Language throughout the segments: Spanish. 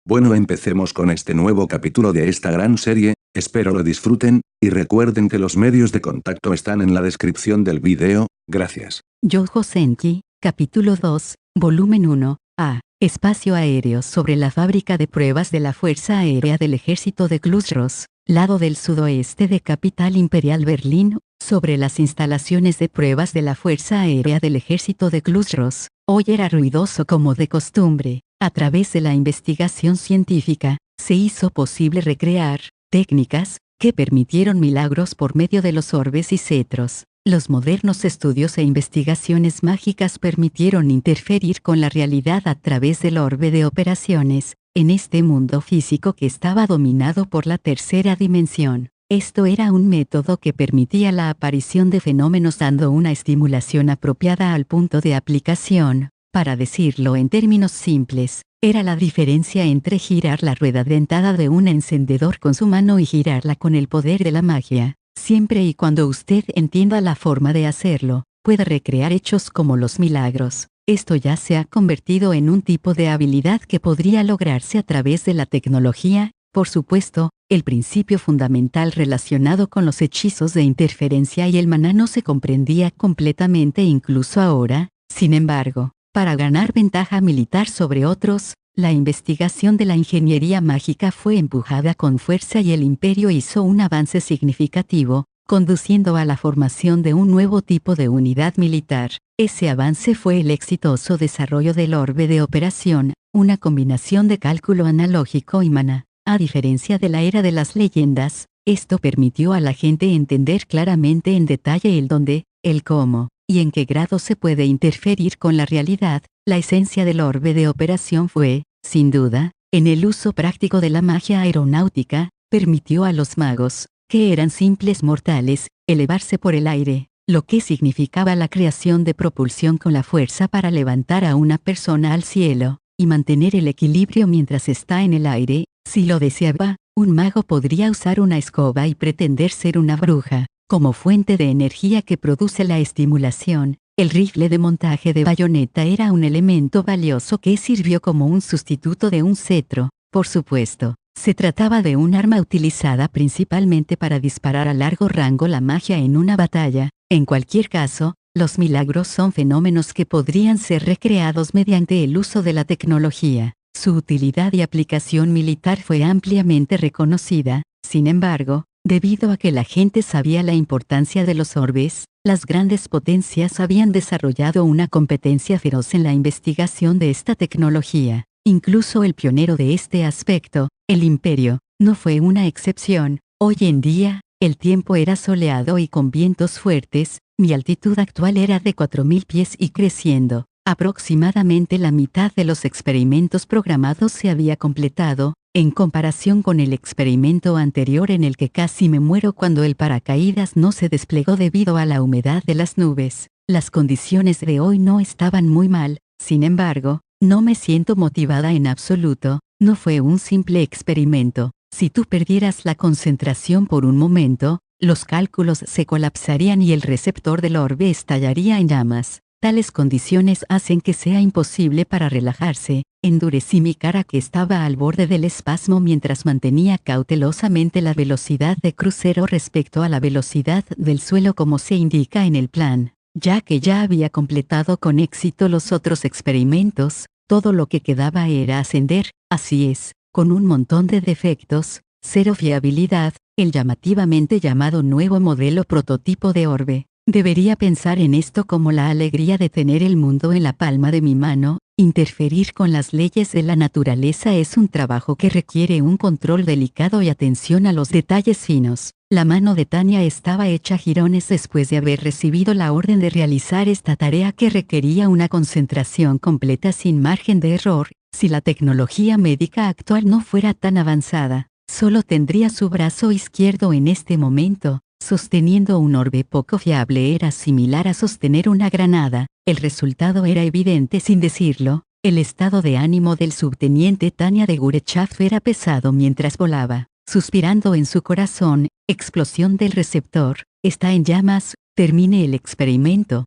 Bueno, empecemos con este nuevo capítulo de esta gran serie, espero lo disfruten, y recuerden que los medios de contacto están en la descripción del video, gracias. Yojo Senki, capítulo 2, volumen 1, A. Espacio aéreo sobre la fábrica de pruebas de la Fuerza Aérea del Ejército de Klustros, lado del sudoeste de Capital Imperial Berlín, sobre las instalaciones de pruebas de la Fuerza Aérea del Ejército de Klustros. Hoy era ruidoso como de costumbre. A través de la investigación científica, se hizo posible recrear técnicas que permitieron milagros por medio de los orbes y cetros. Los modernos estudios e investigaciones mágicas permitieron interferir con la realidad a través del orbe de operaciones, en este mundo físico que estaba dominado por la tercera dimensión. Esto era un método que permitía la aparición de fenómenos dando una estimulación apropiada al punto de aplicación. Para decirlo en términos simples, era la diferencia entre girar la rueda dentada de un encendedor con su mano y girarla con el poder de la magia. Siempre y cuando usted entienda la forma de hacerlo, puede recrear hechos como los milagros. Esto ya se ha convertido en un tipo de habilidad que podría lograrse a través de la tecnología. Por supuesto, el principio fundamental relacionado con los hechizos de interferencia y el maná no se comprendía completamente incluso ahora. Sin embargo, para ganar ventaja militar sobre otros, la investigación de la ingeniería mágica fue empujada con fuerza y el imperio hizo un avance significativo, conduciendo a la formación de un nuevo tipo de unidad militar. Ese avance fue el exitoso desarrollo del orbe de operación, una combinación de cálculo analógico y maná. A diferencia de la era de las leyendas, esto permitió a la gente entender claramente en detalle el dónde, el cómo, y en qué grado se puede interferir con la realidad. La esencia del orbe de operación fue, sin duda, en el uso práctico de la magia aeronáutica, permitió a los magos, que eran simples mortales, elevarse por el aire, lo que significaba la creación de propulsión con la fuerza para levantar a una persona al cielo, y mantener el equilibrio mientras está en el aire. Si lo deseaba, un mago podría usar una escoba y pretender ser una bruja, como fuente de energía que produce la estimulación. El rifle de montaje de bayoneta era un elemento valioso que sirvió como un sustituto de un cetro. Por supuesto, se trataba de un arma utilizada principalmente para disparar a largo rango la magia en una batalla. En cualquier caso, los milagros son fenómenos que podrían ser recreados mediante el uso de la tecnología. Su utilidad y aplicación militar fue ampliamente reconocida. Sin embargo, debido a que la gente sabía la importancia de los orbes, las grandes potencias habían desarrollado una competencia feroz en la investigación de esta tecnología. Incluso el pionero de este aspecto, el imperio, no fue una excepción. Hoy en día, el tiempo era soleado y con vientos fuertes. Mi altitud actual era de 4000 pies y creciendo. Aproximadamente la mitad de los experimentos programados se había completado, en comparación con el experimento anterior en el que casi me muero cuando el paracaídas no se desplegó debido a la humedad de las nubes. Las condiciones de hoy no estaban muy mal, sin embargo, no me siento motivada en absoluto. No fue un simple experimento. Si tú perdieras la concentración por un momento, los cálculos se colapsarían y el receptor del orbe estallaría en llamas. Tales condiciones hacen que sea imposible para relajarse. Endurecí mi cara que estaba al borde del espasmo mientras mantenía cautelosamente la velocidad de crucero respecto a la velocidad del suelo como se indica en el plan. Ya que ya había completado con éxito los otros experimentos, todo lo que quedaba era ascender. Así es, con un montón de defectos, cero fiabilidad, el llamativamente llamado nuevo modelo prototipo de orbe. Debería pensar en esto como la alegría de tener el mundo en la palma de mi mano. Interferir con las leyes de la naturaleza es un trabajo que requiere un control delicado y atención a los detalles finos. La mano de Tania estaba hecha jirones después de haber recibido la orden de realizar esta tarea que requería una concentración completa sin margen de error. Si la tecnología médica actual no fuera tan avanzada, solo tendría su brazo izquierdo en este momento. Sosteniendo un orbe poco fiable era similar a sostener una granada. El resultado era evidente sin decirlo. El estado de ánimo del subteniente Tania de Gurechav era pesado mientras volaba. Suspirando en su corazón, explosión del receptor, está en llamas, termine el experimento.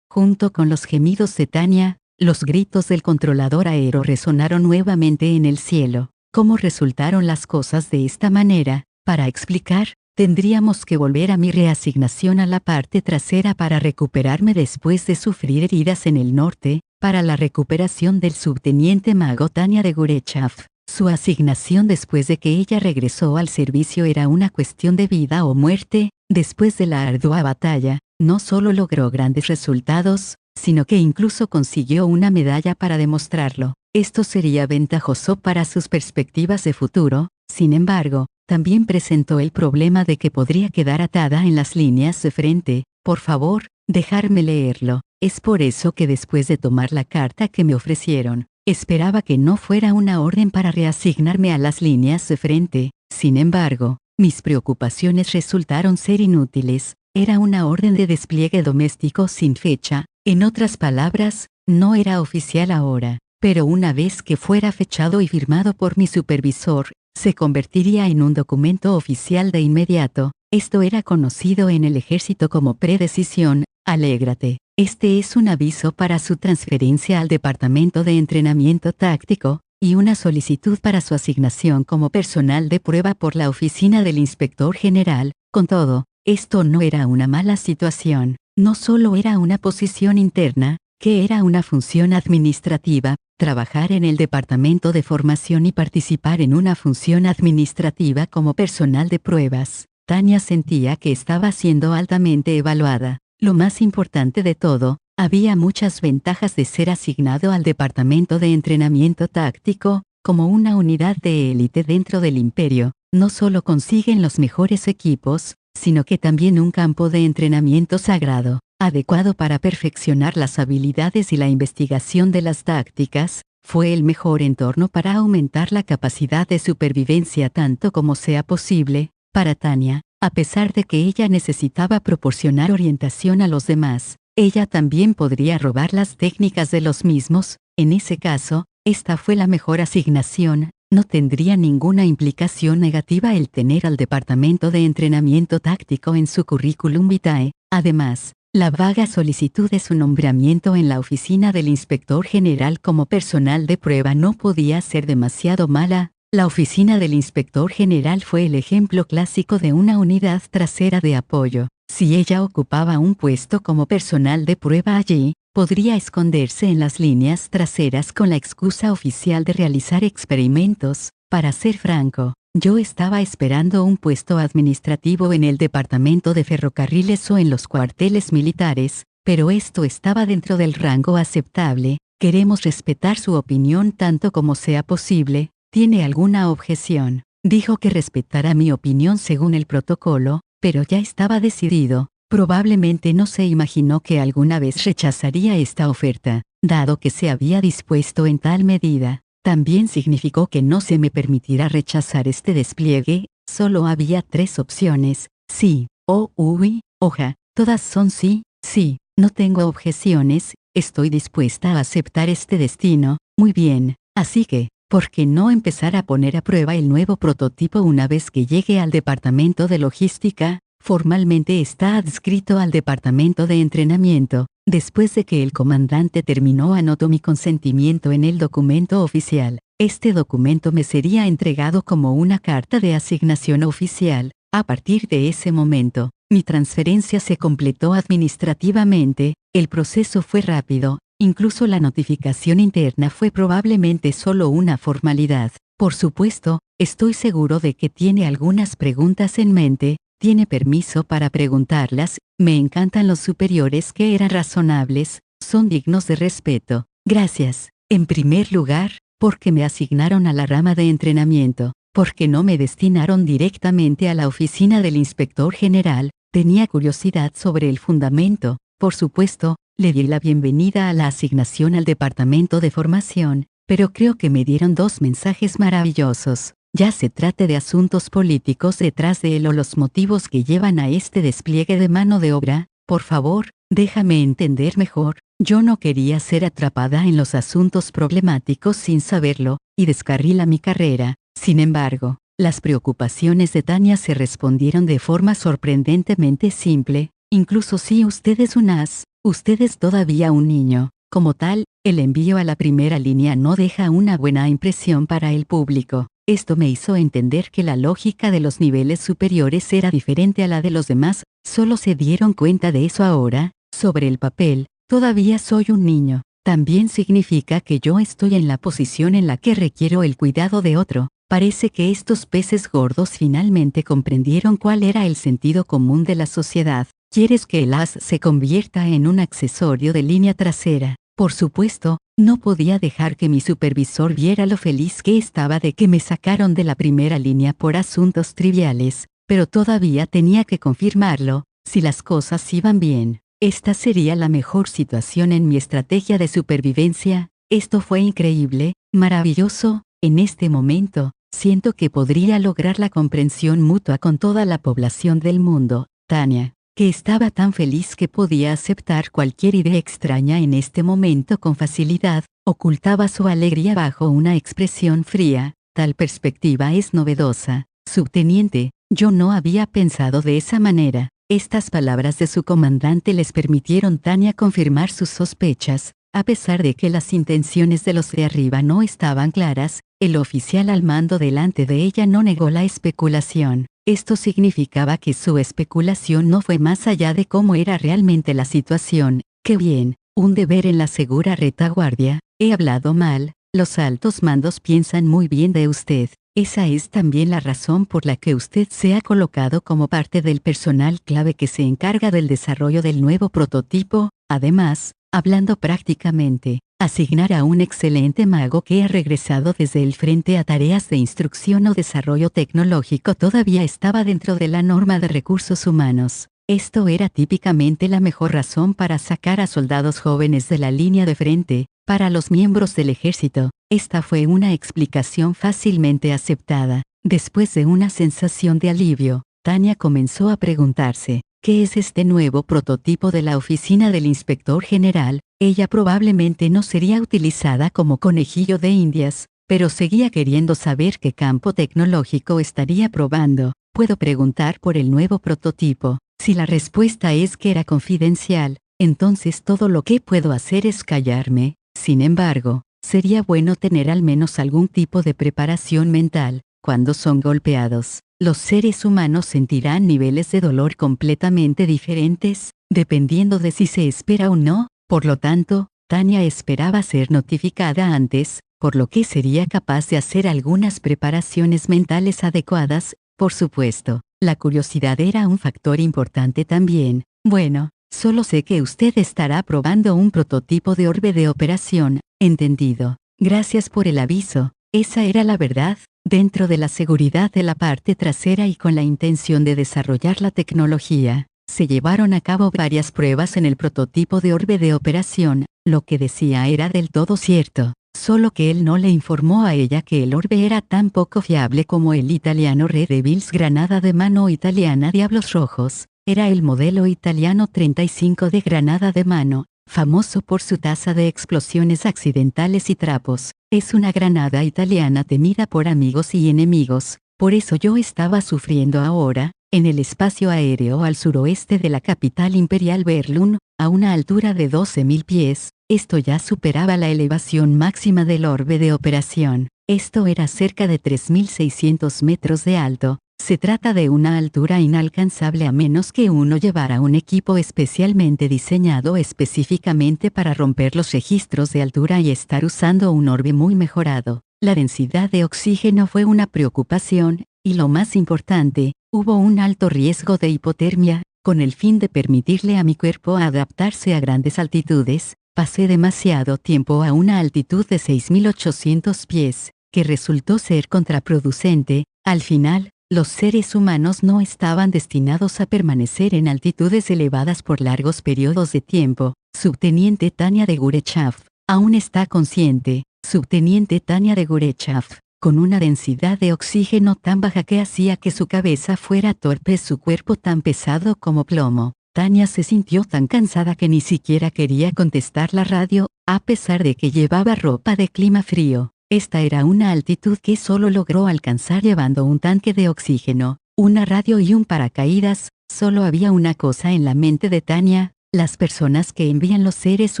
Junto con los gemidos de Tania, Los gritos del controlador aéreo resonaron nuevamente en el cielo. ¿Cómo resultaron las cosas de esta manera? Para explicar, tendríamos que volver a mi reasignación a la parte trasera para recuperarme después de sufrir heridas en el norte, para la recuperación del subteniente mago Tanya de Gurechav. Su asignación después de que ella regresó al servicio era una cuestión de vida o muerte. Después de la ardua batalla, no solo logró grandes resultados, sino que incluso consiguió una medalla para demostrarlo. Esto sería ventajoso para sus perspectivas de futuro. Sin embargo, también presentó el problema de que podría quedar atada en las líneas de frente. Por favor, dejarme leerlo. Es por eso que después de tomar la carta que me ofrecieron, esperaba que no fuera una orden para reasignarme a las líneas de frente. Sin embargo, mis preocupaciones resultaron ser inútiles. Era una orden de despliegue doméstico sin fecha. En otras palabras, no era oficial ahora, pero una vez que fuera fechado y firmado por mi supervisor, se convertiría en un documento oficial de inmediato. Esto era conocido en el ejército como predecisión. Alégrate. Este es un aviso para su transferencia al Departamento de Entrenamiento Táctico, y una solicitud para su asignación como personal de prueba por la oficina del Inspector General. Con todo, esto no era una mala situación. No solo era una posición interna, que era una función administrativa, trabajar en el departamento de formación y participar en una función administrativa como personal de pruebas. Tanya sentía que estaba siendo altamente evaluada. Lo más importante de todo, había muchas ventajas de ser asignado al departamento de entrenamiento táctico, como una unidad de élite dentro del imperio. No solo consiguen los mejores equipos, sino que también un campo de entrenamiento sagrado, adecuado para perfeccionar las habilidades y la investigación de las tácticas. Fue el mejor entorno para aumentar la capacidad de supervivencia tanto como sea posible. Para Tanya, a pesar de que ella necesitaba proporcionar orientación a los demás, ella también podría robar las técnicas de los mismos. En ese caso, esta fue la mejor asignación. No tendría ninguna implicación negativa el tener al Departamento de Entrenamiento Táctico en su currículum vitae. Además, la vaga solicitud de su nombramiento en la oficina del Inspector General como personal de prueba no podía ser demasiado mala. La oficina del Inspector General fue el ejemplo clásico de una unidad trasera de apoyo. Si ella ocupaba un puesto como personal de prueba allí, podría esconderse en las líneas traseras con la excusa oficial de realizar experimentos. Para ser franco, yo estaba esperando un puesto administrativo en el departamento de ferrocarriles o en los cuarteles militares, pero esto estaba dentro del rango aceptable. Queremos respetar su opinión tanto como sea posible. ¿Tiene alguna objeción? Dijo que respetará mi opinión según el protocolo, pero ya estaba decidido. Probablemente no se imaginó que alguna vez rechazaría esta oferta, dado que se había dispuesto en tal medida. También significó que no se me permitirá rechazar este despliegue. Solo había 3 opciones: sí, o uy, hoja. Todas son sí, sí. No tengo objeciones, estoy dispuesta a aceptar este destino. Muy bien, así que, ¿por qué no empezar a poner a prueba el nuevo prototipo una vez que llegue al departamento de logística? Formalmente está adscrito al departamento de entrenamiento. Después de que el comandante terminó, anotó mi consentimiento en el documento oficial. Este documento me sería entregado como una carta de asignación oficial. A partir de ese momento, mi transferencia se completó administrativamente. El proceso fue rápido. Incluso la notificación interna fue probablemente solo una formalidad. Por supuesto, estoy seguro de que tiene algunas preguntas en mente. Tiene permiso para preguntarlas. Me encantan los superiores que eran razonables, son dignos de respeto. Gracias. En primer lugar, porque me asignaron a la rama de entrenamiento, porque no me destinaron directamente a la oficina del Inspector General. Tenía curiosidad sobre el fundamento. Por supuesto, le di la bienvenida a la asignación al departamento de formación, pero creo que me dieron 2 mensajes maravillosos. Ya se trate de asuntos políticos detrás de él o los motivos que llevan a este despliegue de mano de obra, por favor, déjame entender mejor. Yo no quería ser atrapada en los asuntos problemáticos sin saberlo, y descarrila mi carrera. Sin embargo, las preocupaciones de Tanya se respondieron de forma sorprendentemente simple. Incluso si usted es un as, usted es todavía un niño. Como tal, el envío a la primera línea no deja una buena impresión para el público. Esto me hizo entender que la lógica de los niveles superiores era diferente a la de los demás. Solo se dieron cuenta de eso ahora. Sobre el papel, todavía soy un niño. También significa que yo estoy en la posición en la que requiero el cuidado de otro. Parece que estos peces gordos finalmente comprendieron cuál era el sentido común de la sociedad. ¿Quieres que el as se convierta en un accesorio de línea trasera? Por supuesto, no podía dejar que mi supervisor viera lo feliz que estaba de que me sacaron de la primera línea por asuntos triviales, pero todavía tenía que confirmarlo. Si las cosas iban bien, esta sería la mejor situación en mi estrategia de supervivencia. Esto fue increíble, maravilloso. En este momento, siento que podría lograr la comprensión mutua con toda la población del mundo. Tania, que estaba tan feliz que podía aceptar cualquier idea extraña en este momento con facilidad, ocultaba su alegría bajo una expresión fría. Tal perspectiva es novedosa. Subteniente, yo no había pensado de esa manera. Estas palabras de su comandante les permitieron a Tania confirmar sus sospechas. A pesar de que las intenciones de los de arriba no estaban claras, el oficial al mando delante de ella no negó la especulación. Esto significaba que su especulación no fue más allá de cómo era realmente la situación. ¡Qué bien! Un deber en la segura retaguardia. He hablado mal. Los altos mandos piensan muy bien de usted. Esa es también la razón por la que usted se ha colocado como parte del personal clave que se encarga del desarrollo del nuevo prototipo. Además, hablando prácticamente, asignar a un excelente mago que ha regresado desde el frente a tareas de instrucción o desarrollo tecnológico todavía estaba dentro de la norma de recursos humanos. Esto era típicamente la mejor razón para sacar a soldados jóvenes de la línea de frente. Para los miembros del ejército, esta fue una explicación fácilmente aceptada. Después de una sensación de alivio, Tania comenzó a preguntarse, ¿qué es este nuevo prototipo de la oficina del inspector general? Ella probablemente no sería utilizada como conejillo de indias, pero seguía queriendo saber qué campo tecnológico estaría probando. ¿Puedo preguntar por el nuevo prototipo? Si la respuesta es que era confidencial, entonces todo lo que puedo hacer es callarme. Sin embargo, sería bueno tener al menos algún tipo de preparación mental. Cuando son golpeados, los seres humanos sentirán niveles de dolor completamente diferentes, dependiendo de si se espera o no. Por lo tanto, Tania esperaba ser notificada antes, por lo que sería capaz de hacer algunas preparaciones mentales adecuadas. Por supuesto, la curiosidad era un factor importante también. Bueno, solo sé que usted estará probando un prototipo de orbe de operación. Entendido. Gracias por el aviso. Esa era la verdad. Dentro de la seguridad de la parte trasera y con la intención de desarrollar la tecnología, se llevaron a cabo varias pruebas en el prototipo de orbe de operación. Lo que decía era del todo cierto, solo que él no le informó a ella que el orbe era tan poco fiable como el italiano Red Devils granada de mano italiana Diablos Rojos. Era el modelo italiano 35 de granada de mano, famoso por su tasa de explosiones accidentales y trapos. Es una granada italiana temida por amigos y enemigos, por eso yo estaba sufriendo ahora, en el espacio aéreo al suroeste de la capital imperial Berlún, a una altura de 12.000 pies. Esto ya superaba la elevación máxima del orbe de operación. Esto era cerca de 3.600 metros de alto. Se trata de una altura inalcanzable a menos que uno llevara un equipo especialmente diseñado específicamente para romper los registros de altura y estar usando un orbe muy mejorado. La densidad de oxígeno fue una preocupación, y lo más importante, hubo un alto riesgo de hipotermia. Con el fin de permitirle a mi cuerpo adaptarse a grandes altitudes, pasé demasiado tiempo a una altitud de 6.800 pies, que resultó ser contraproducente. Al final, los seres humanos no estaban destinados a permanecer en altitudes elevadas por largos periodos de tiempo. Subteniente Tania de Gurechav, aún está consciente. Subteniente Tania de Gurechav, con una densidad de oxígeno tan baja que hacía que su cabeza fuera torpe, su cuerpo tan pesado como plomo. Tania se sintió tan cansada que ni siquiera quería contestar la radio, a pesar de que llevaba ropa de clima frío. Esta era una altitud que solo logró alcanzar llevando un tanque de oxígeno, una radio y un paracaídas. Solo había una cosa en la mente de Tania: Las personas que envían los seres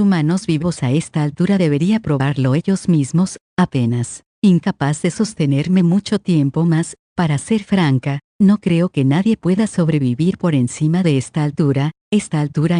humanos vivos a esta altura deberían probarlo ellos mismos, apenas. Incapaz de sostenerme mucho tiempo más, para ser franca, no creo que nadie pueda sobrevivir por encima de esta altura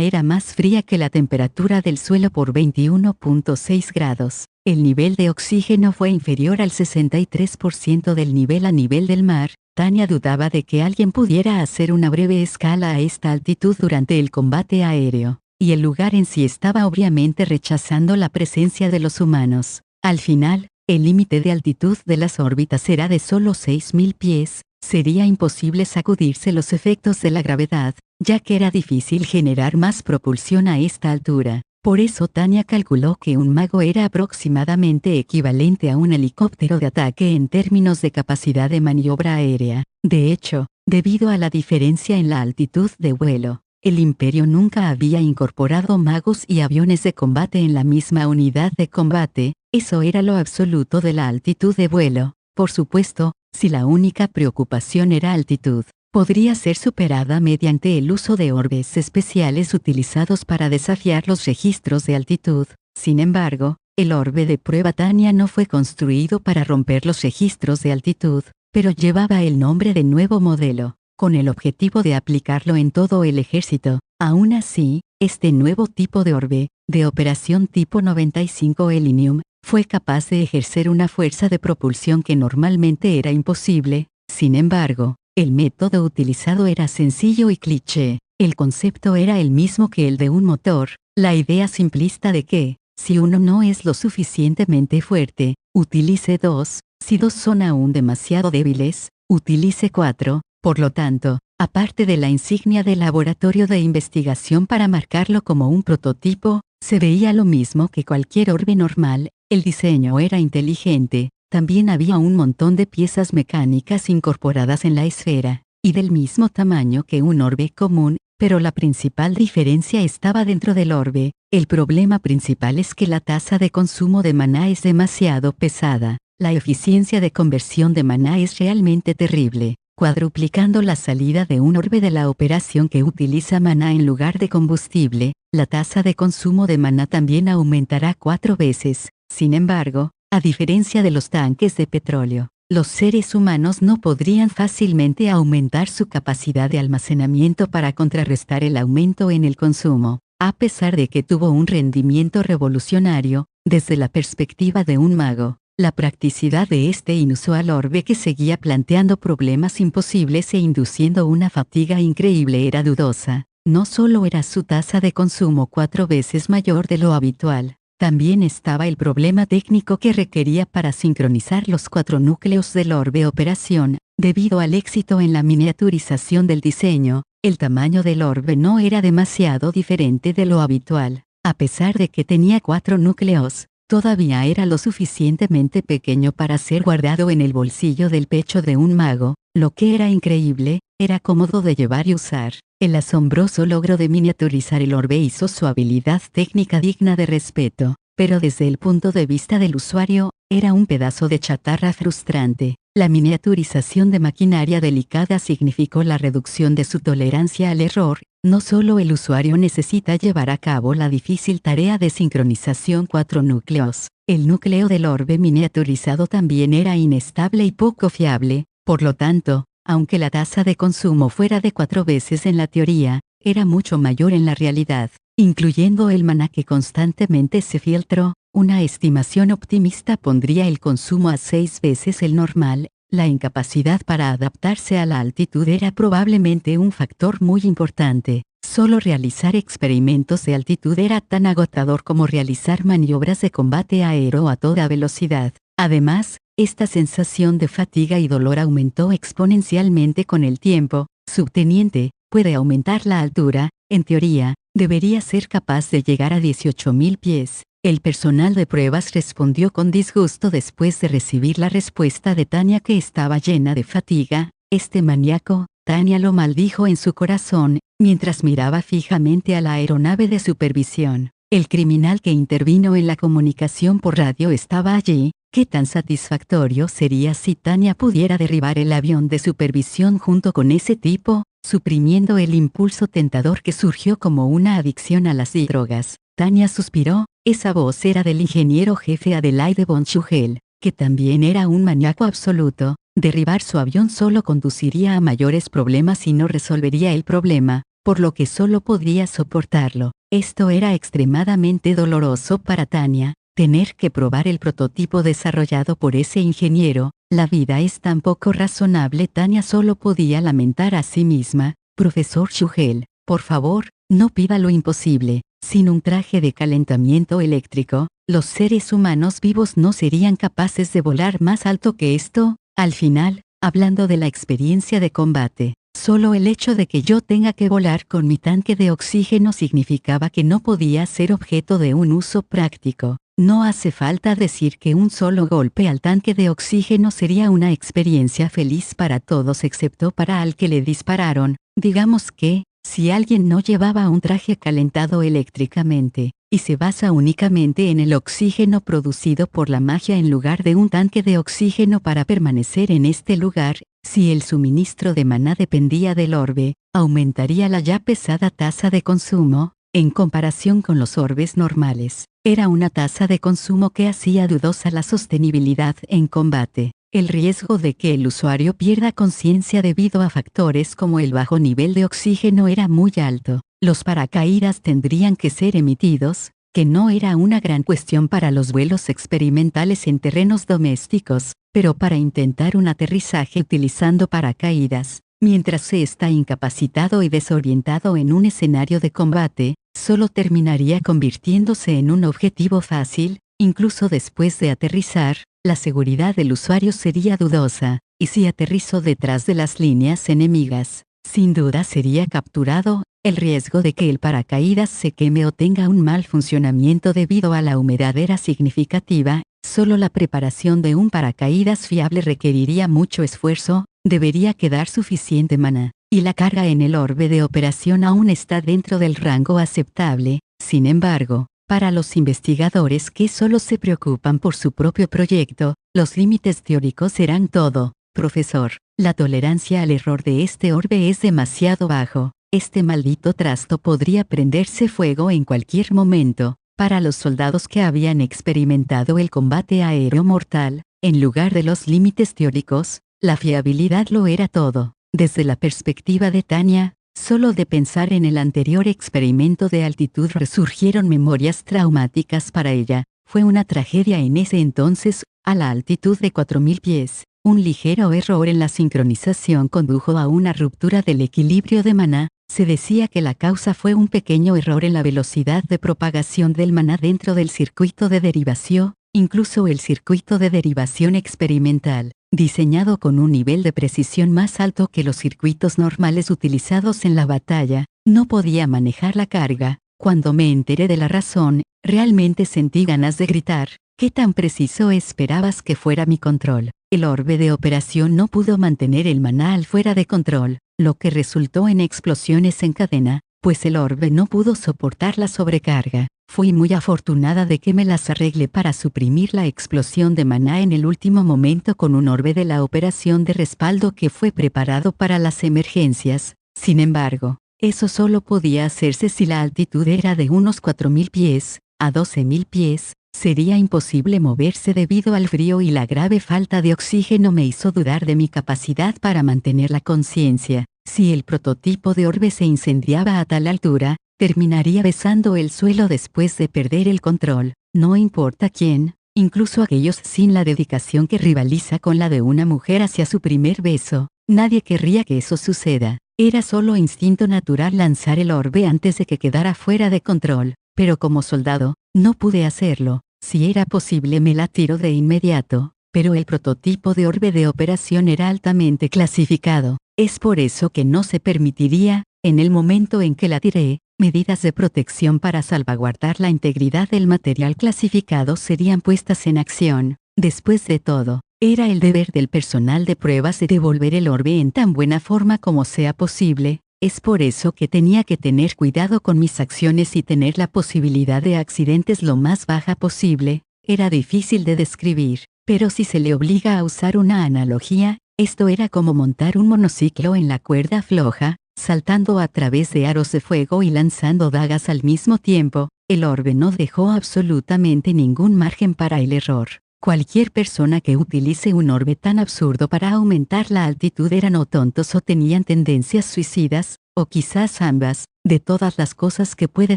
era más fría que la temperatura del suelo por 21.6 grados. El nivel de oxígeno fue inferior al 63% del nivel a nivel del mar. Tania dudaba de que alguien pudiera hacer una breve escala a esta altitud durante el combate aéreo, y el lugar en sí estaba obviamente rechazando la presencia de los humanos. Al final, el límite de altitud de las órbitas era de solo 6.000 pies, sería imposible sacudirse los efectos de la gravedad, ya que era difícil generar más propulsión a esta altura. Por eso Tania calculó que un mago era aproximadamente equivalente a un helicóptero de ataque en términos de capacidad de maniobra aérea. De hecho, debido a la diferencia en la altitud de vuelo, el Imperio nunca había incorporado magos y aviones de combate en la misma unidad de combate. Eso era lo absoluto de la altitud de vuelo. Por supuesto, si la única preocupación era altitud, podría ser superada mediante el uso de orbes especiales utilizados para desafiar los registros de altitud. Sin embargo, el orbe de prueba Tania no fue construido para romper los registros de altitud, pero llevaba el nombre de nuevo modelo, con el objetivo de aplicarlo en todo el ejército. Aún así, este nuevo tipo de orbe, de operación tipo 95 Elinium, fue capaz de ejercer una fuerza de propulsión que normalmente era imposible. Sin embargo, el método utilizado era sencillo y cliché. El concepto era el mismo que el de un motor, la idea simplista de que, si uno no es lo suficientemente fuerte, utilice dos, si dos son aún demasiado débiles, utilice cuatro. Por lo tanto, aparte de la insignia del laboratorio de investigación para marcarlo como un prototipo, se veía lo mismo que cualquier orbe normal. El diseño era inteligente. También había un montón de piezas mecánicas incorporadas en la esfera, y del mismo tamaño que un orbe común, pero la principal diferencia estaba dentro del orbe. El problema principal es que la tasa de consumo de maná es demasiado pesada. La eficiencia de conversión de maná es realmente terrible, cuadruplicando la salida de un orbe de la operación que utiliza maná en lugar de combustible. La tasa de consumo de maná también aumentará 4 veces. Sin embargo, a diferencia de los tanques de petróleo, los seres humanos no podrían fácilmente aumentar su capacidad de almacenamiento para contrarrestar el aumento en el consumo. A pesar de que tuvo un rendimiento revolucionario, desde la perspectiva de un mago, la practicidad de este inusual orbe que seguía planteando problemas imposibles e induciendo una fatiga increíble era dudosa. No solo era su tasa de consumo 4 veces mayor de lo habitual, también estaba el problema técnico que requería para sincronizar los 4 núcleos del orbe operación. Debido al éxito en la miniaturización del diseño, el tamaño del orbe no era demasiado diferente de lo habitual. A pesar de que tenía 4 núcleos, todavía era lo suficientemente pequeño para ser guardado en el bolsillo del pecho de un mago. Lo que era increíble, era cómodo de llevar y usar. El asombroso logro de miniaturizar el orbe hizo su habilidad técnica digna de respeto, pero desde el punto de vista del usuario, era un pedazo de chatarra frustrante. La miniaturización de maquinaria delicada significó la reducción de su tolerancia al error. No solo el usuario necesita llevar a cabo la difícil tarea de sincronización 4 núcleos, el núcleo del orbe miniaturizado también era inestable y poco fiable. Por lo tanto, aunque la tasa de consumo fuera de 4 veces en la teoría, era mucho mayor en la realidad, incluyendo el maná que constantemente se filtró. Una estimación optimista pondría el consumo a 6 veces el normal. La incapacidad para adaptarse a la altitud era probablemente un factor muy importante. Solo realizar experimentos de altitud era tan agotador como realizar maniobras de combate aéreo a toda velocidad. Además, esta sensación de fatiga y dolor aumentó exponencialmente con el tiempo. Subteniente, puede aumentar la altura. En teoría, debería ser capaz de llegar a 18.000 pies. El personal de pruebas respondió con disgusto después de recibir la respuesta de Tania, que estaba llena de fatiga. Este maníaco, Tania lo maldijo en su corazón, mientras miraba fijamente a la aeronave de supervisión. El criminal que intervino en la comunicación por radio estaba allí, ¿Qué tan satisfactorio sería si Tania pudiera derribar el avión de supervisión junto con ese tipo, suprimiendo el impulso tentador que surgió como una adicción a las drogas? Tania suspiró, esa voz era del ingeniero jefe Adelaide von Schuhel, que también era un maníaco absoluto. Derribar su avión solo conduciría a mayores problemas y no resolvería el problema, por lo que solo podría soportarlo. Esto era extremadamente doloroso para Tania, tener que probar el prototipo desarrollado por ese ingeniero. La vida es tan poco razonable. Tania solo podía lamentar a sí misma. Profesor Schuhel, por favor, no pida lo imposible. Sin un traje de calentamiento eléctrico, los seres humanos vivos no serían capaces de volar más alto que esto. Al final, hablando de la experiencia de combate, solo el hecho de que yo tenga que volar con mi tanque de oxígeno significaba que no podía ser objeto de un uso práctico. No hace falta decir que un solo golpe al tanque de oxígeno sería una experiencia feliz para todos excepto para al que le dispararon. Digamos que, si alguien no llevaba un traje calentado eléctricamente, y se basa únicamente en el oxígeno producido por la magia en lugar de un tanque de oxígeno para permanecer en este lugar, si el suministro de maná dependía del orbe, aumentaría la ya pesada tasa de consumo, en comparación con los orbes normales. Era una tasa de consumo que hacía dudosa la sostenibilidad en combate. El riesgo de que el usuario pierda conciencia debido a factores como el bajo nivel de oxígeno era muy alto. Los paracaídas tendrían que ser emitidos, que no era una gran cuestión para los vuelos experimentales en terrenos domésticos, pero para intentar un aterrizaje utilizando paracaídas, mientras se está incapacitado y desorientado en un escenario de combate, solo terminaría convirtiéndose en un objetivo fácil. Incluso después de aterrizar, la seguridad del usuario sería dudosa, y si aterrizó detrás de las líneas enemigas, sin duda sería capturado. El riesgo de que el paracaídas se queme o tenga un mal funcionamiento debido a la humedad era significativa. Solo la preparación de un paracaídas fiable requeriría mucho esfuerzo. Debería quedar suficiente maná, y la carga en el orbe de operación aún está dentro del rango aceptable. Sin embargo, para los investigadores que solo se preocupan por su propio proyecto, los límites teóricos serán todo. Profesor, la tolerancia al error de este orbe es demasiado bajo. Este maldito trasto podría prenderse fuego en cualquier momento. Para los soldados que habían experimentado el combate aéreo mortal, en lugar de los límites teóricos, la fiabilidad lo era todo. Desde la perspectiva de Tania, solo de pensar en el anterior experimento de altitud resurgieron memorias traumáticas para ella. Fue una tragedia en ese entonces, a la altitud de 4000 pies. Un ligero error en la sincronización condujo a una ruptura del equilibrio de maná. Se decía que la causa fue un pequeño error en la velocidad de propagación del maná dentro del circuito de derivación. Incluso el circuito de derivación experimental, diseñado con un nivel de precisión más alto que los circuitos normales utilizados en la batalla, no podía manejar la carga. Cuando me enteré de la razón, realmente sentí ganas de gritar. ¿Qué tan preciso esperabas que fuera mi control? El orbe de operación no pudo mantener el maná al fuera de control, lo que resultó en explosiones en cadena, pues el orbe no pudo soportar la sobrecarga. Fui muy afortunada de que me las arreglé para suprimir la explosión de maná en el último momento con un orbe de la operación de respaldo que fue preparado para las emergencias. Sin embargo, eso solo podía hacerse si la altitud era de unos 4000 pies, a 12000 pies. Sería imposible moverse debido al frío y la grave falta de oxígeno me hizo dudar de mi capacidad para mantener la conciencia. Si el prototipo de orbe se incendiaba a tal altura, terminaría besando el suelo después de perder el control. No importa quién, incluso aquellos sin la dedicación que rivaliza con la de una mujer hacia su primer beso, nadie querría que eso suceda. Era solo instinto natural lanzar el orbe antes de que quedara fuera de control, pero como soldado, no pude hacerlo. Si era posible me la tiró de inmediato, pero el prototipo de orbe de operación era altamente clasificado. Es por eso que no se permitiría, en el momento en que la tiré, medidas de protección para salvaguardar la integridad del material clasificado serían puestas en acción. Después de todo, era el deber del personal de pruebas de devolver el orbe en tan buena forma como sea posible. Es por eso que tenía que tener cuidado con mis acciones y tener la posibilidad de accidentes lo más baja posible. Era difícil de describir, Pero si se le obliga a usar una analogía, esto era como montar un monociclo en la cuerda floja, saltando a través de aros de fuego y lanzando dagas al mismo tiempo. El orbe no dejó absolutamente ningún margen para el error. Cualquier persona que utilice un orbe tan absurdo para aumentar la altitud eran o tontos o tenían tendencias suicidas, o quizás ambas. De todas las cosas que puede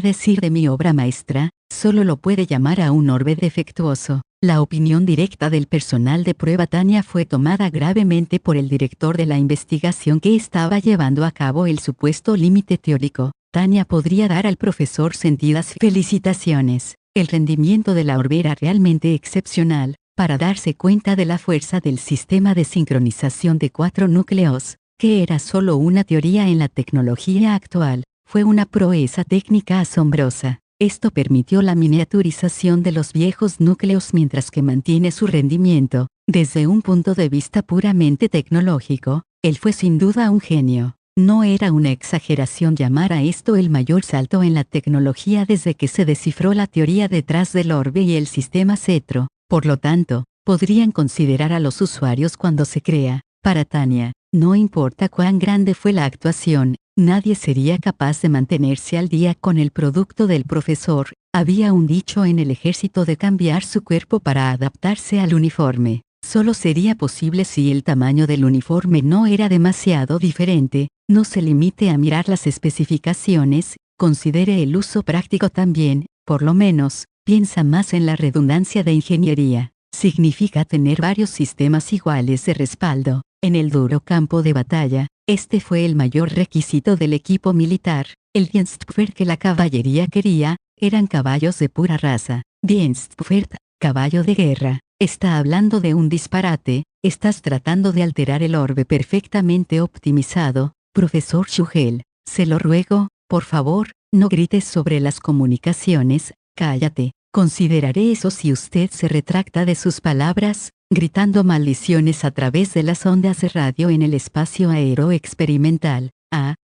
decir de mi obra maestra, solo lo puede llamar a un orbe defectuoso. La opinión directa del personal de prueba Tania fue tomada gravemente por el director de la investigación que estaba llevando a cabo el supuesto límite teórico. Tania podría dar al profesor sentidas felicitaciones. El rendimiento de la orbe era realmente excepcional. Para darse cuenta de la fuerza del sistema de sincronización de 4 núcleos, que era solo una teoría en la tecnología actual, fue una proeza técnica asombrosa. Esto permitió la miniaturización de los viejos núcleos mientras que mantiene su rendimiento. Desde un punto de vista puramente tecnológico, él fue sin duda un genio. No era una exageración llamar a esto el mayor salto en la tecnología desde que se descifró la teoría detrás del orbe y el sistema cetro. Por lo tanto, podrían considerar a los usuarios cuando se crea. Para Tania, no importa cuán grande fue la actuación, nadie sería capaz de mantenerse al día con el producto del profesor. Había un dicho en el ejército de cambiar su cuerpo para adaptarse al uniforme. Solo sería posible si el tamaño del uniforme no era demasiado diferente. No se limite a mirar las especificaciones, considere el uso práctico también. Por lo menos, piensa más en la redundancia de ingeniería. Significa tener varios sistemas iguales de respaldo. En el duro campo de batalla, este fue el mayor requisito del equipo militar. El Dienstpferd que la caballería quería, eran caballos de pura raza. Dienstpferd, caballo de guerra. Está hablando de un disparate. Estás tratando de alterar el orbe perfectamente optimizado. Profesor Schugel, se lo ruego, por favor, no grites sobre las comunicaciones. Cállate. Consideraré eso si usted se retracta de sus palabras, gritando maldiciones a través de las ondas de radio en el espacio aéreo experimental.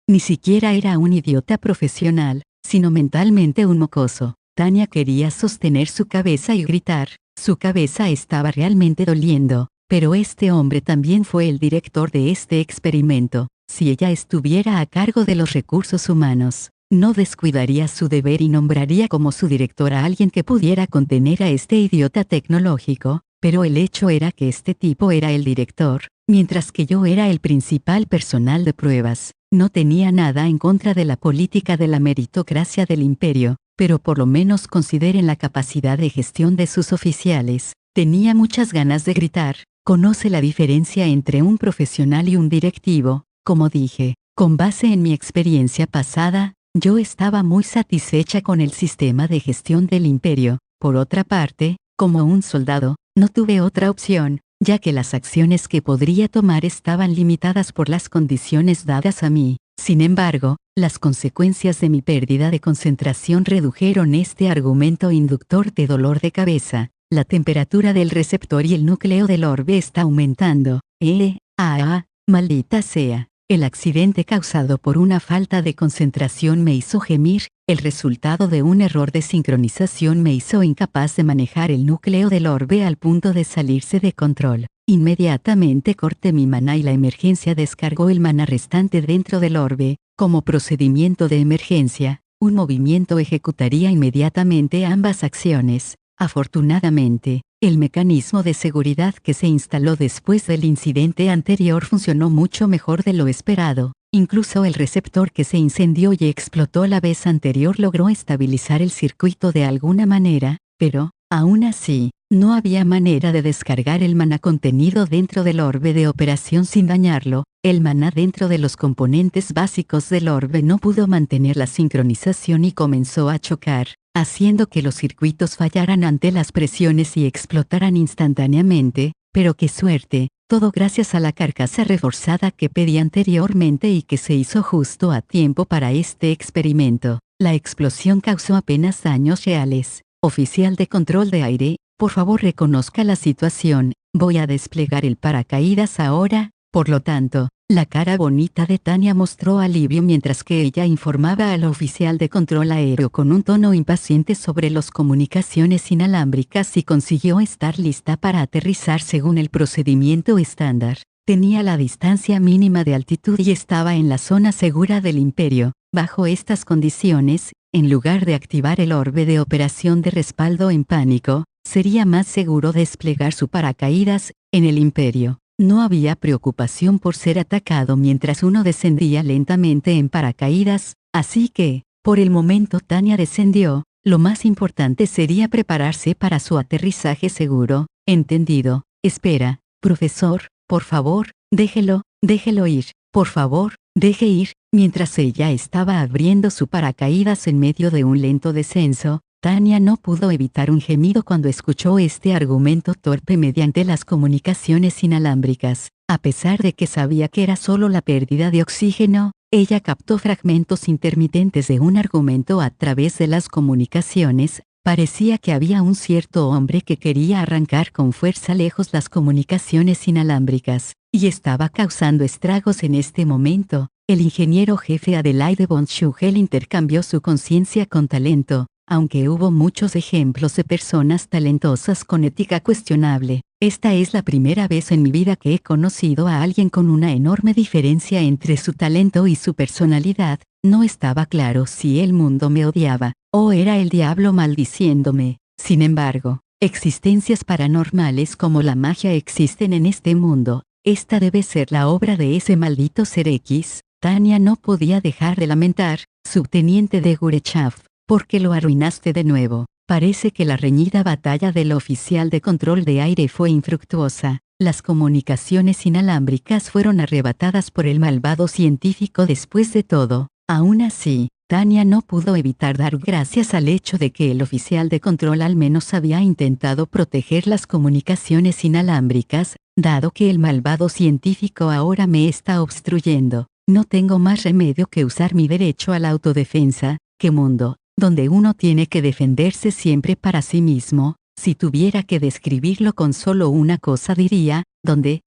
Ni siquiera era un idiota profesional, sino mentalmente un mocoso. Tania quería sostener su cabeza y gritar. Su cabeza estaba realmente doliendo, pero este hombre también fue el director de este experimento. Si ella estuviera a cargo de los recursos humanos, no descuidaría su deber y nombraría como su director a alguien que pudiera contener a este idiota tecnológico, pero el hecho era que este tipo era el director, mientras que yo era el principal personal de pruebas. No tenía nada en contra de la política de la meritocracia del imperio, pero por lo menos consideren la capacidad de gestión de sus oficiales. Tenía muchas ganas de gritar. Conoce la diferencia entre un profesional y un directivo. Como dije, con base en mi experiencia pasada, yo estaba muy satisfecha con el sistema de gestión del imperio. Por otra parte, como un soldado, no tuve otra opción, ya que las acciones que podría tomar estaban limitadas por las condiciones dadas a mí. Sin embargo, las consecuencias de mi pérdida de concentración redujeron este argumento inductor de dolor de cabeza. La temperatura del receptor y el núcleo del orbe está aumentando. Maldita sea. El accidente causado por una falta de concentración me hizo gemir. El resultado de un error de sincronización me hizo incapaz de manejar el núcleo del orbe al punto de salirse de control. Inmediatamente corté mi maná y la emergencia descargó el maná restante dentro del orbe. Como procedimiento de emergencia, un movimiento ejecutaría inmediatamente ambas acciones. Afortunadamente, el mecanismo de seguridad que se instaló después del incidente anterior funcionó mucho mejor de lo esperado. Incluso el receptor que se incendió y explotó la vez anterior logró estabilizar el circuito de alguna manera, pero, aún así, no había manera de descargar el maná contenido dentro del orbe de operación sin dañarlo. El maná dentro de los componentes básicos del orbe no pudo mantener la sincronización y comenzó a chocar, haciendo que los circuitos fallaran ante las presiones y explotaran instantáneamente. Pero qué suerte, todo gracias a la carcasa reforzada que pedí anteriormente y que se hizo justo a tiempo para este experimento. La explosión causó apenas daños reales. Oficial de control de aire, por favor reconozca la situación. Voy a desplegar el paracaídas ahora. Por lo tanto, La cara bonita de Tania mostró alivio mientras que ella informaba al oficial de control aéreo con un tono impaciente sobre las comunicaciones inalámbricas y consiguió estar lista para aterrizar según el procedimiento estándar. Tenía la distancia mínima de altitud y estaba en la zona segura del imperio. Bajo estas condiciones, en lugar de activar el orbe de operación de respaldo en pánico, sería más seguro desplegar su paracaídas en el imperio. No había preocupación por ser atacado mientras uno descendía lentamente en paracaídas, así que, por el momento Tania descendió, lo más importante sería prepararse para su aterrizaje seguro. ¿Entendido? Espera, profesor, por favor, déjelo ir, por favor, deje ir. Mientras ella estaba abriendo su paracaídas en medio de un lento descenso, Tania no pudo evitar un gemido cuando escuchó este argumento torpe mediante las comunicaciones inalámbricas. A pesar de que sabía que era solo la pérdida de oxígeno, ella captó fragmentos intermitentes de un argumento a través de las comunicaciones. Parecía que había un cierto hombre que quería arrancar con fuerza lejos las comunicaciones inalámbricas, y estaba causando estragos en este momento. El ingeniero jefe Adelaide von Schuchel intercambió su conciencia con talento. Aunque hubo muchos ejemplos de personas talentosas con ética cuestionable, esta es la primera vez en mi vida que he conocido a alguien con una enorme diferencia entre su talento y su personalidad. No estaba claro si el mundo me odiaba, o era el diablo maldiciéndome. Sin embargo, existencias paranormales como la magia existen en este mundo. Esta debe ser la obra de ese maldito ser X. Tania no podía dejar de lamentar, subteniente de Gurechav. Porque lo arruinaste de nuevo. Parece que la reñida batalla del oficial de control de aire fue infructuosa. Las comunicaciones inalámbricas fueron arrebatadas por el malvado científico después de todo. Aún así, Tania no pudo evitar dar gracias al hecho de que el oficial de control al menos había intentado proteger las comunicaciones inalámbricas, dado que el malvado científico ahora me está obstruyendo. No tengo más remedio que usar mi derecho a la autodefensa. ¡Qué mundo! Donde uno tiene que defenderse siempre para sí mismo. Si tuviera que describirlo con solo una cosa diría, ¿dónde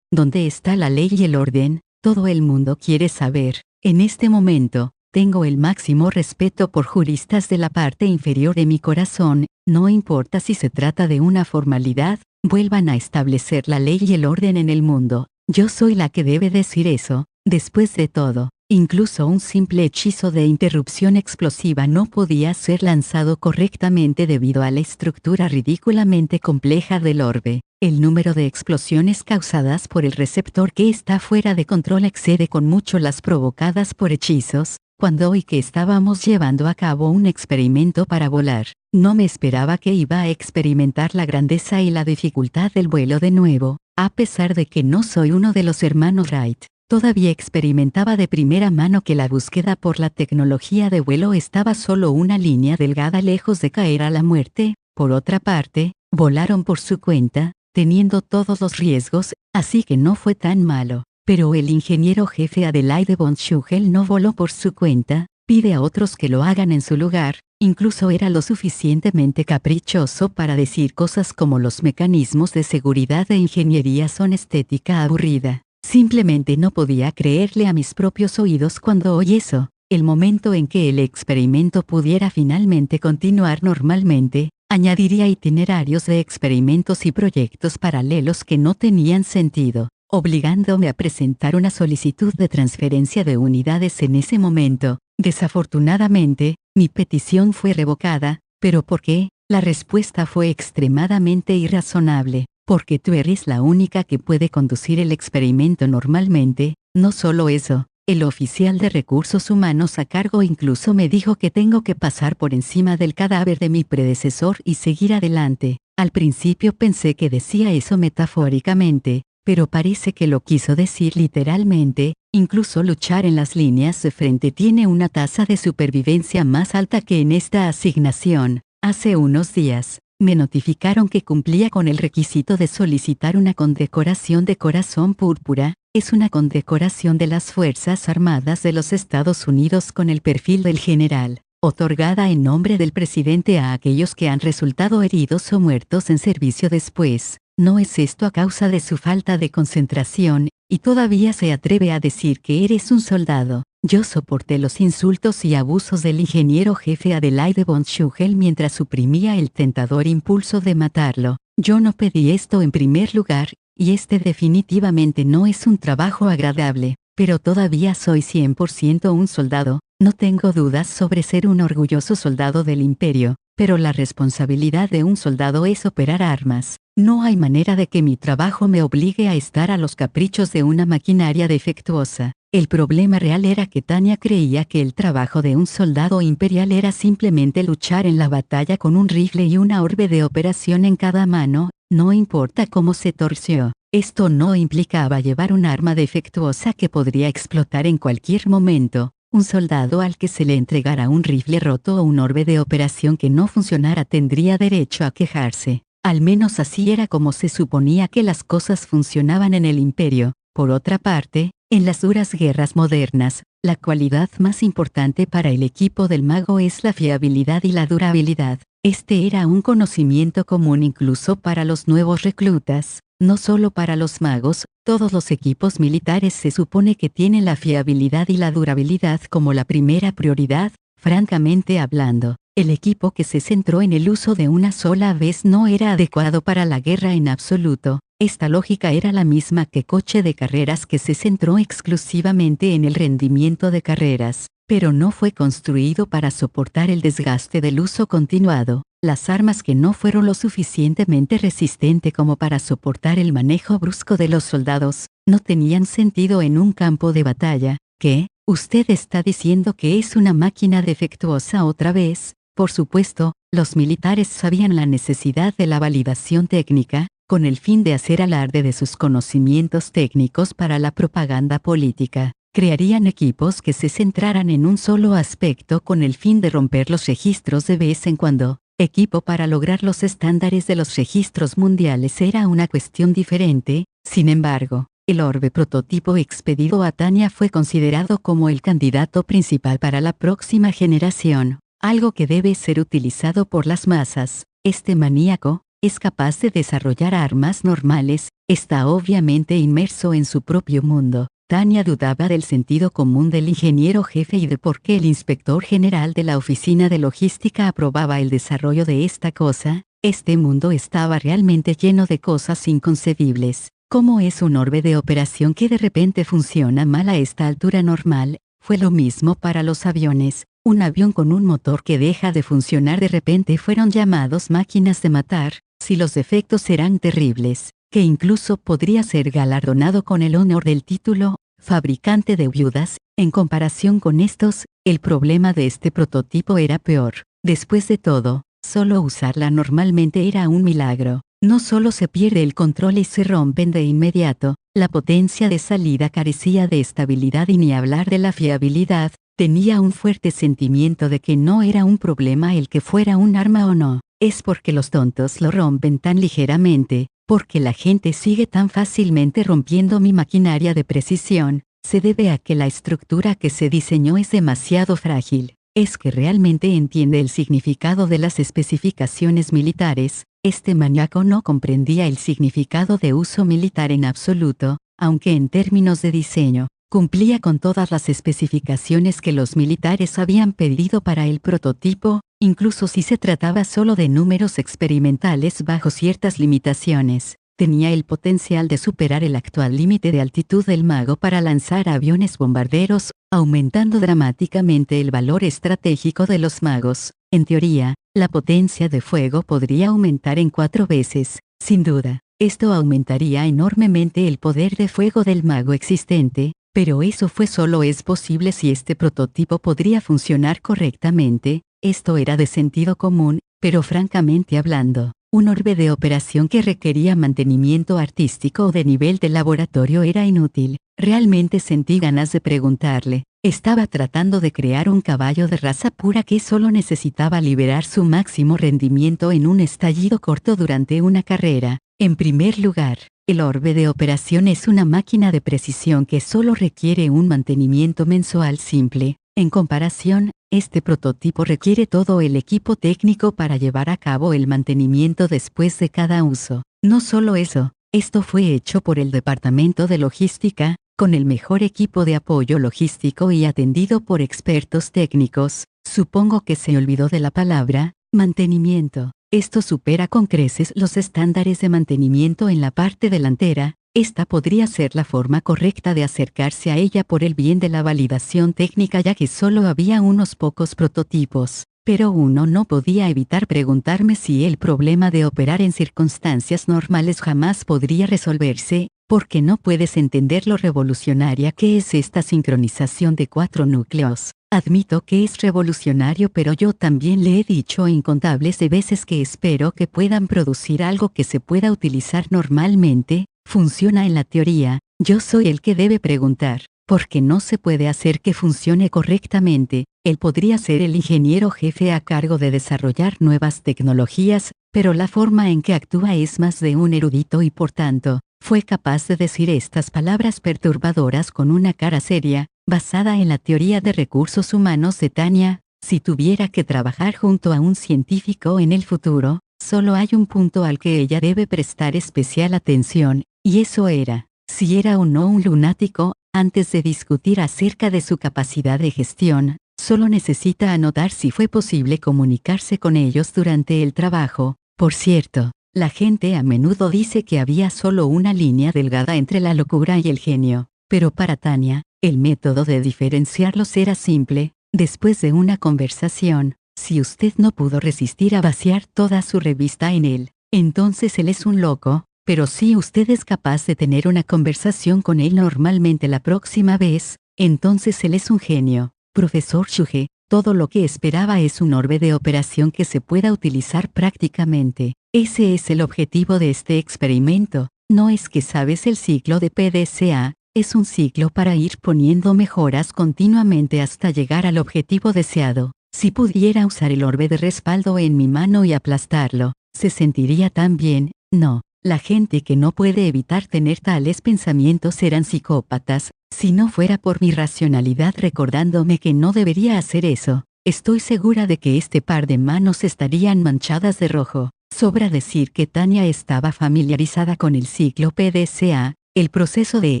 está la ley y el orden? Todo el mundo quiere saber. En este momento, tengo el máximo respeto por juristas de la parte inferior de mi corazón, no importa si se trata de una formalidad, vuelvan a establecer la ley y el orden en el mundo. Yo soy la que debe decir eso. Después de todo, incluso un simple hechizo de interrupción explosiva no podía ser lanzado correctamente debido a la estructura ridículamente compleja del orbe. El número de explosiones causadas por el receptor que está fuera de control excede con mucho las provocadas por hechizos. Cuando hoy que estábamos llevando a cabo un experimento para volar, no me esperaba que iba a experimentar la grandeza y la dificultad del vuelo de nuevo, a pesar de que no soy uno de los hermanos Wright. Todavía experimentaba de primera mano que la búsqueda por la tecnología de vuelo estaba solo una línea delgada lejos de caer a la muerte. Por otra parte, volaron por su cuenta, teniendo todos los riesgos, así que no fue tan malo. Pero el ingeniero jefe Adelaide von Schuchel no voló por su cuenta, pide a otros que lo hagan en su lugar. Incluso era lo suficientemente caprichoso para decir cosas como los mecanismos de seguridad de ingeniería son estética aburrida. Simplemente no podía creerle a mis propios oídos cuando oí eso. El momento en que el experimento pudiera finalmente continuar normalmente, añadiría itinerarios de experimentos y proyectos paralelos que no tenían sentido, obligándome a presentar una solicitud de transferencia de unidades en ese momento. Desafortunadamente, mi petición fue revocada. ¿Pero por qué? La respuesta fue extremadamente irrazonable. Porque tú eres la única que puede conducir el experimento normalmente. No solo eso, el oficial de recursos humanos a cargo incluso me dijo que tengo que pasar por encima del cadáver de mi predecesor y seguir adelante. Al principio pensé que decía eso metafóricamente, pero parece que lo quiso decir literalmente. Incluso luchar en las líneas de frente tiene una tasa de supervivencia más alta que en esta asignación. Hace unos días, me notificaron que cumplía con el requisito de solicitar una condecoración de corazón púrpura. Es una condecoración de las Fuerzas Armadas de los Estados Unidos con el perfil del general, otorgada en nombre del presidente a aquellos que han resultado heridos o muertos en servicio después. ¿No es esto a causa de su falta de concentración y todavía se atreve a decir que eres un soldado. Yo soporté los insultos y abusos del ingeniero jefe Adelaide von Schuchel mientras suprimía el tentador impulso de matarlo. Yo no pedí esto en primer lugar, y este definitivamente no es un trabajo agradable, pero todavía soy 100% un soldado. No tengo dudas sobre ser un orgulloso soldado del imperio, pero la responsabilidad de un soldado es operar armas. No hay manera de que mi trabajo me obligue a estar a los caprichos de una maquinaria defectuosa. El problema real era que Tanya creía que el trabajo de un soldado imperial era simplemente luchar en la batalla con un rifle y una orbe de operación en cada mano, no importa cómo se torció. Esto no implicaba llevar un arma defectuosa que podría explotar en cualquier momento. Un soldado al que se le entregara un rifle roto o un orbe de operación que no funcionara tendría derecho a quejarse. Al menos así era como se suponía que las cosas funcionaban en el imperio. Por otra parte, en las duras guerras modernas, la cualidad más importante para el equipo del mago es la fiabilidad y la durabilidad. Este era un conocimiento común incluso para los nuevos reclutas. No solo para los magos, todos los equipos militares se supone que tienen la fiabilidad y la durabilidad como la primera prioridad. Francamente hablando, el equipo que se centró en el uso de una sola vez no era adecuado para la guerra en absoluto. Esta lógica era la misma que coche de carreras que se centró exclusivamente en el rendimiento de carreras, pero no fue construido para soportar el desgaste del uso continuado. Las armas que no fueron lo suficientemente resistentes como para soportar el manejo brusco de los soldados, no tenían sentido en un campo de batalla. ¿Qué? ¿Usted está diciendo que es una máquina defectuosa otra vez? Por supuesto, los militares sabían la necesidad de la validación técnica, con el fin de hacer alarde de sus conocimientos técnicos para la propaganda política. Crearían equipos que se centraran en un solo aspecto con el fin de romper los registros de vez en cuando. Equipo para lograr los estándares de los registros mundiales era una cuestión diferente. Sin embargo, el orbe prototipo expedido a Tanya fue considerado como el candidato principal para la próxima generación, algo que debe ser utilizado por las masas. Este maníaco es capaz de desarrollar armas normales, está obviamente inmerso en su propio mundo. Tanya dudaba del sentido común del ingeniero jefe y de por qué el inspector general de la oficina de logística aprobaba el desarrollo de esta cosa. Este mundo estaba realmente lleno de cosas inconcebibles. ¿Cómo es un orbe de operación que de repente funciona mal a esta altura normal? Fue lo mismo para los aviones. Un avión con un motor que deja de funcionar de repente fueron llamados máquinas de matar. Si los defectos eran terribles, que incluso podría ser galardonado con el honor del título, fabricante de viudas. En comparación con estos, el problema de este prototipo era peor. Después de todo, solo usarla normalmente era un milagro. No solo se pierde el control y se rompen de inmediato, la potencia de salida carecía de estabilidad y ni hablar de la fiabilidad. Tenía un fuerte sentimiento de que no era un problema el que fuera un arma o no. Es porque los tontos lo rompen tan ligeramente, porque la gente sigue tan fácilmente rompiendo mi maquinaria de precisión, se debe a que la estructura que se diseñó es demasiado frágil. Es que realmente entiende el significado de las especificaciones militares. Este maníaco no comprendía el significado de uso militar en absoluto, aunque en términos de diseño, cumplía con todas las especificaciones que los militares habían pedido para el prototipo, incluso si se trataba solo de números experimentales bajo ciertas limitaciones. Tenía el potencial de superar el actual límite de altitud del mago para lanzar aviones bombarderos, aumentando dramáticamente el valor estratégico de los magos. En teoría, la potencia de fuego podría aumentar en 4 veces, sin duda. Esto aumentaría enormemente el poder de fuego del mago existente, pero eso solo es posible si este prototipo podría funcionar correctamente. Esto era de sentido común, pero francamente hablando, un orbe de operación que requería mantenimiento artístico o de nivel de laboratorio era inútil. Realmente sentí ganas de preguntarle. Estaba tratando de crear un caballo de raza pura que solo necesitaba liberar su máximo rendimiento en un estallido corto durante una carrera. En primer lugar, el orbe de operación es una máquina de precisión que solo requiere un mantenimiento mensual simple. En comparación, este prototipo requiere todo el equipo técnico para llevar a cabo el mantenimiento después de cada uso. No solo eso, Esto fue hecho por el Departamento de Logística, con el mejor equipo de apoyo logístico y atendido por expertos técnicos. Supongo que se olvidó de la palabra mantenimiento. Esto supera con creces los estándares de mantenimiento en la parte delantera. Esta podría ser la forma correcta de acercarse a ella por el bien de la validación técnica, ya que solo había unos pocos prototipos. Pero uno no podía evitar preguntarme si el problema de operar en circunstancias normales jamás podría resolverse, porque no puedes entender lo revolucionaria que es esta sincronización de 4 núcleos. Admito que es revolucionario, pero yo también le he dicho incontables de veces que espero que puedan producir algo que se pueda utilizar normalmente. Funciona en la teoría, yo soy el que debe preguntar, porque no se puede hacer que funcione correctamente. Él podría ser el ingeniero jefe a cargo de desarrollar nuevas tecnologías, pero la forma en que actúa es más de un erudito y por tanto, fue capaz de decir estas palabras perturbadoras con una cara seria, basada en la teoría de recursos humanos de Tania. Si tuviera que trabajar junto a un científico en el futuro, solo hay un punto al que ella debe prestar especial atención, y eso era, si era o no un lunático. Antes de discutir acerca de su capacidad de gestión, solo necesita anotar si fue posible comunicarse con ellos durante el trabajo. Por cierto, la gente a menudo dice que había solo una línea delgada entre la locura y el genio, pero para Tania, el método de diferenciarlos era simple. Después de una conversación, si usted no pudo resistir a vaciar toda su revista en él, entonces él es un loco. Pero si usted es capaz de tener una conversación con él normalmente la próxima vez, entonces él es un genio. Profesor Shuge, todo lo que esperaba es un orbe de operación que se pueda utilizar prácticamente. Ese es el objetivo de este experimento. No es que sabes el ciclo de PDCA, es un ciclo para ir poniendo mejoras continuamente hasta llegar al objetivo deseado. Si pudiera usar el orbe de respaldo en mi mano y aplastarlo, ¿se sentiría tan bien? No. La gente que no puede evitar tener tales pensamientos eran psicópatas. Si no fuera por mi racionalidad recordándome que no debería hacer eso, estoy segura de que este par de manos estarían manchadas de rojo. Sobra decir que Tania estaba familiarizada con el ciclo PDCA, el proceso de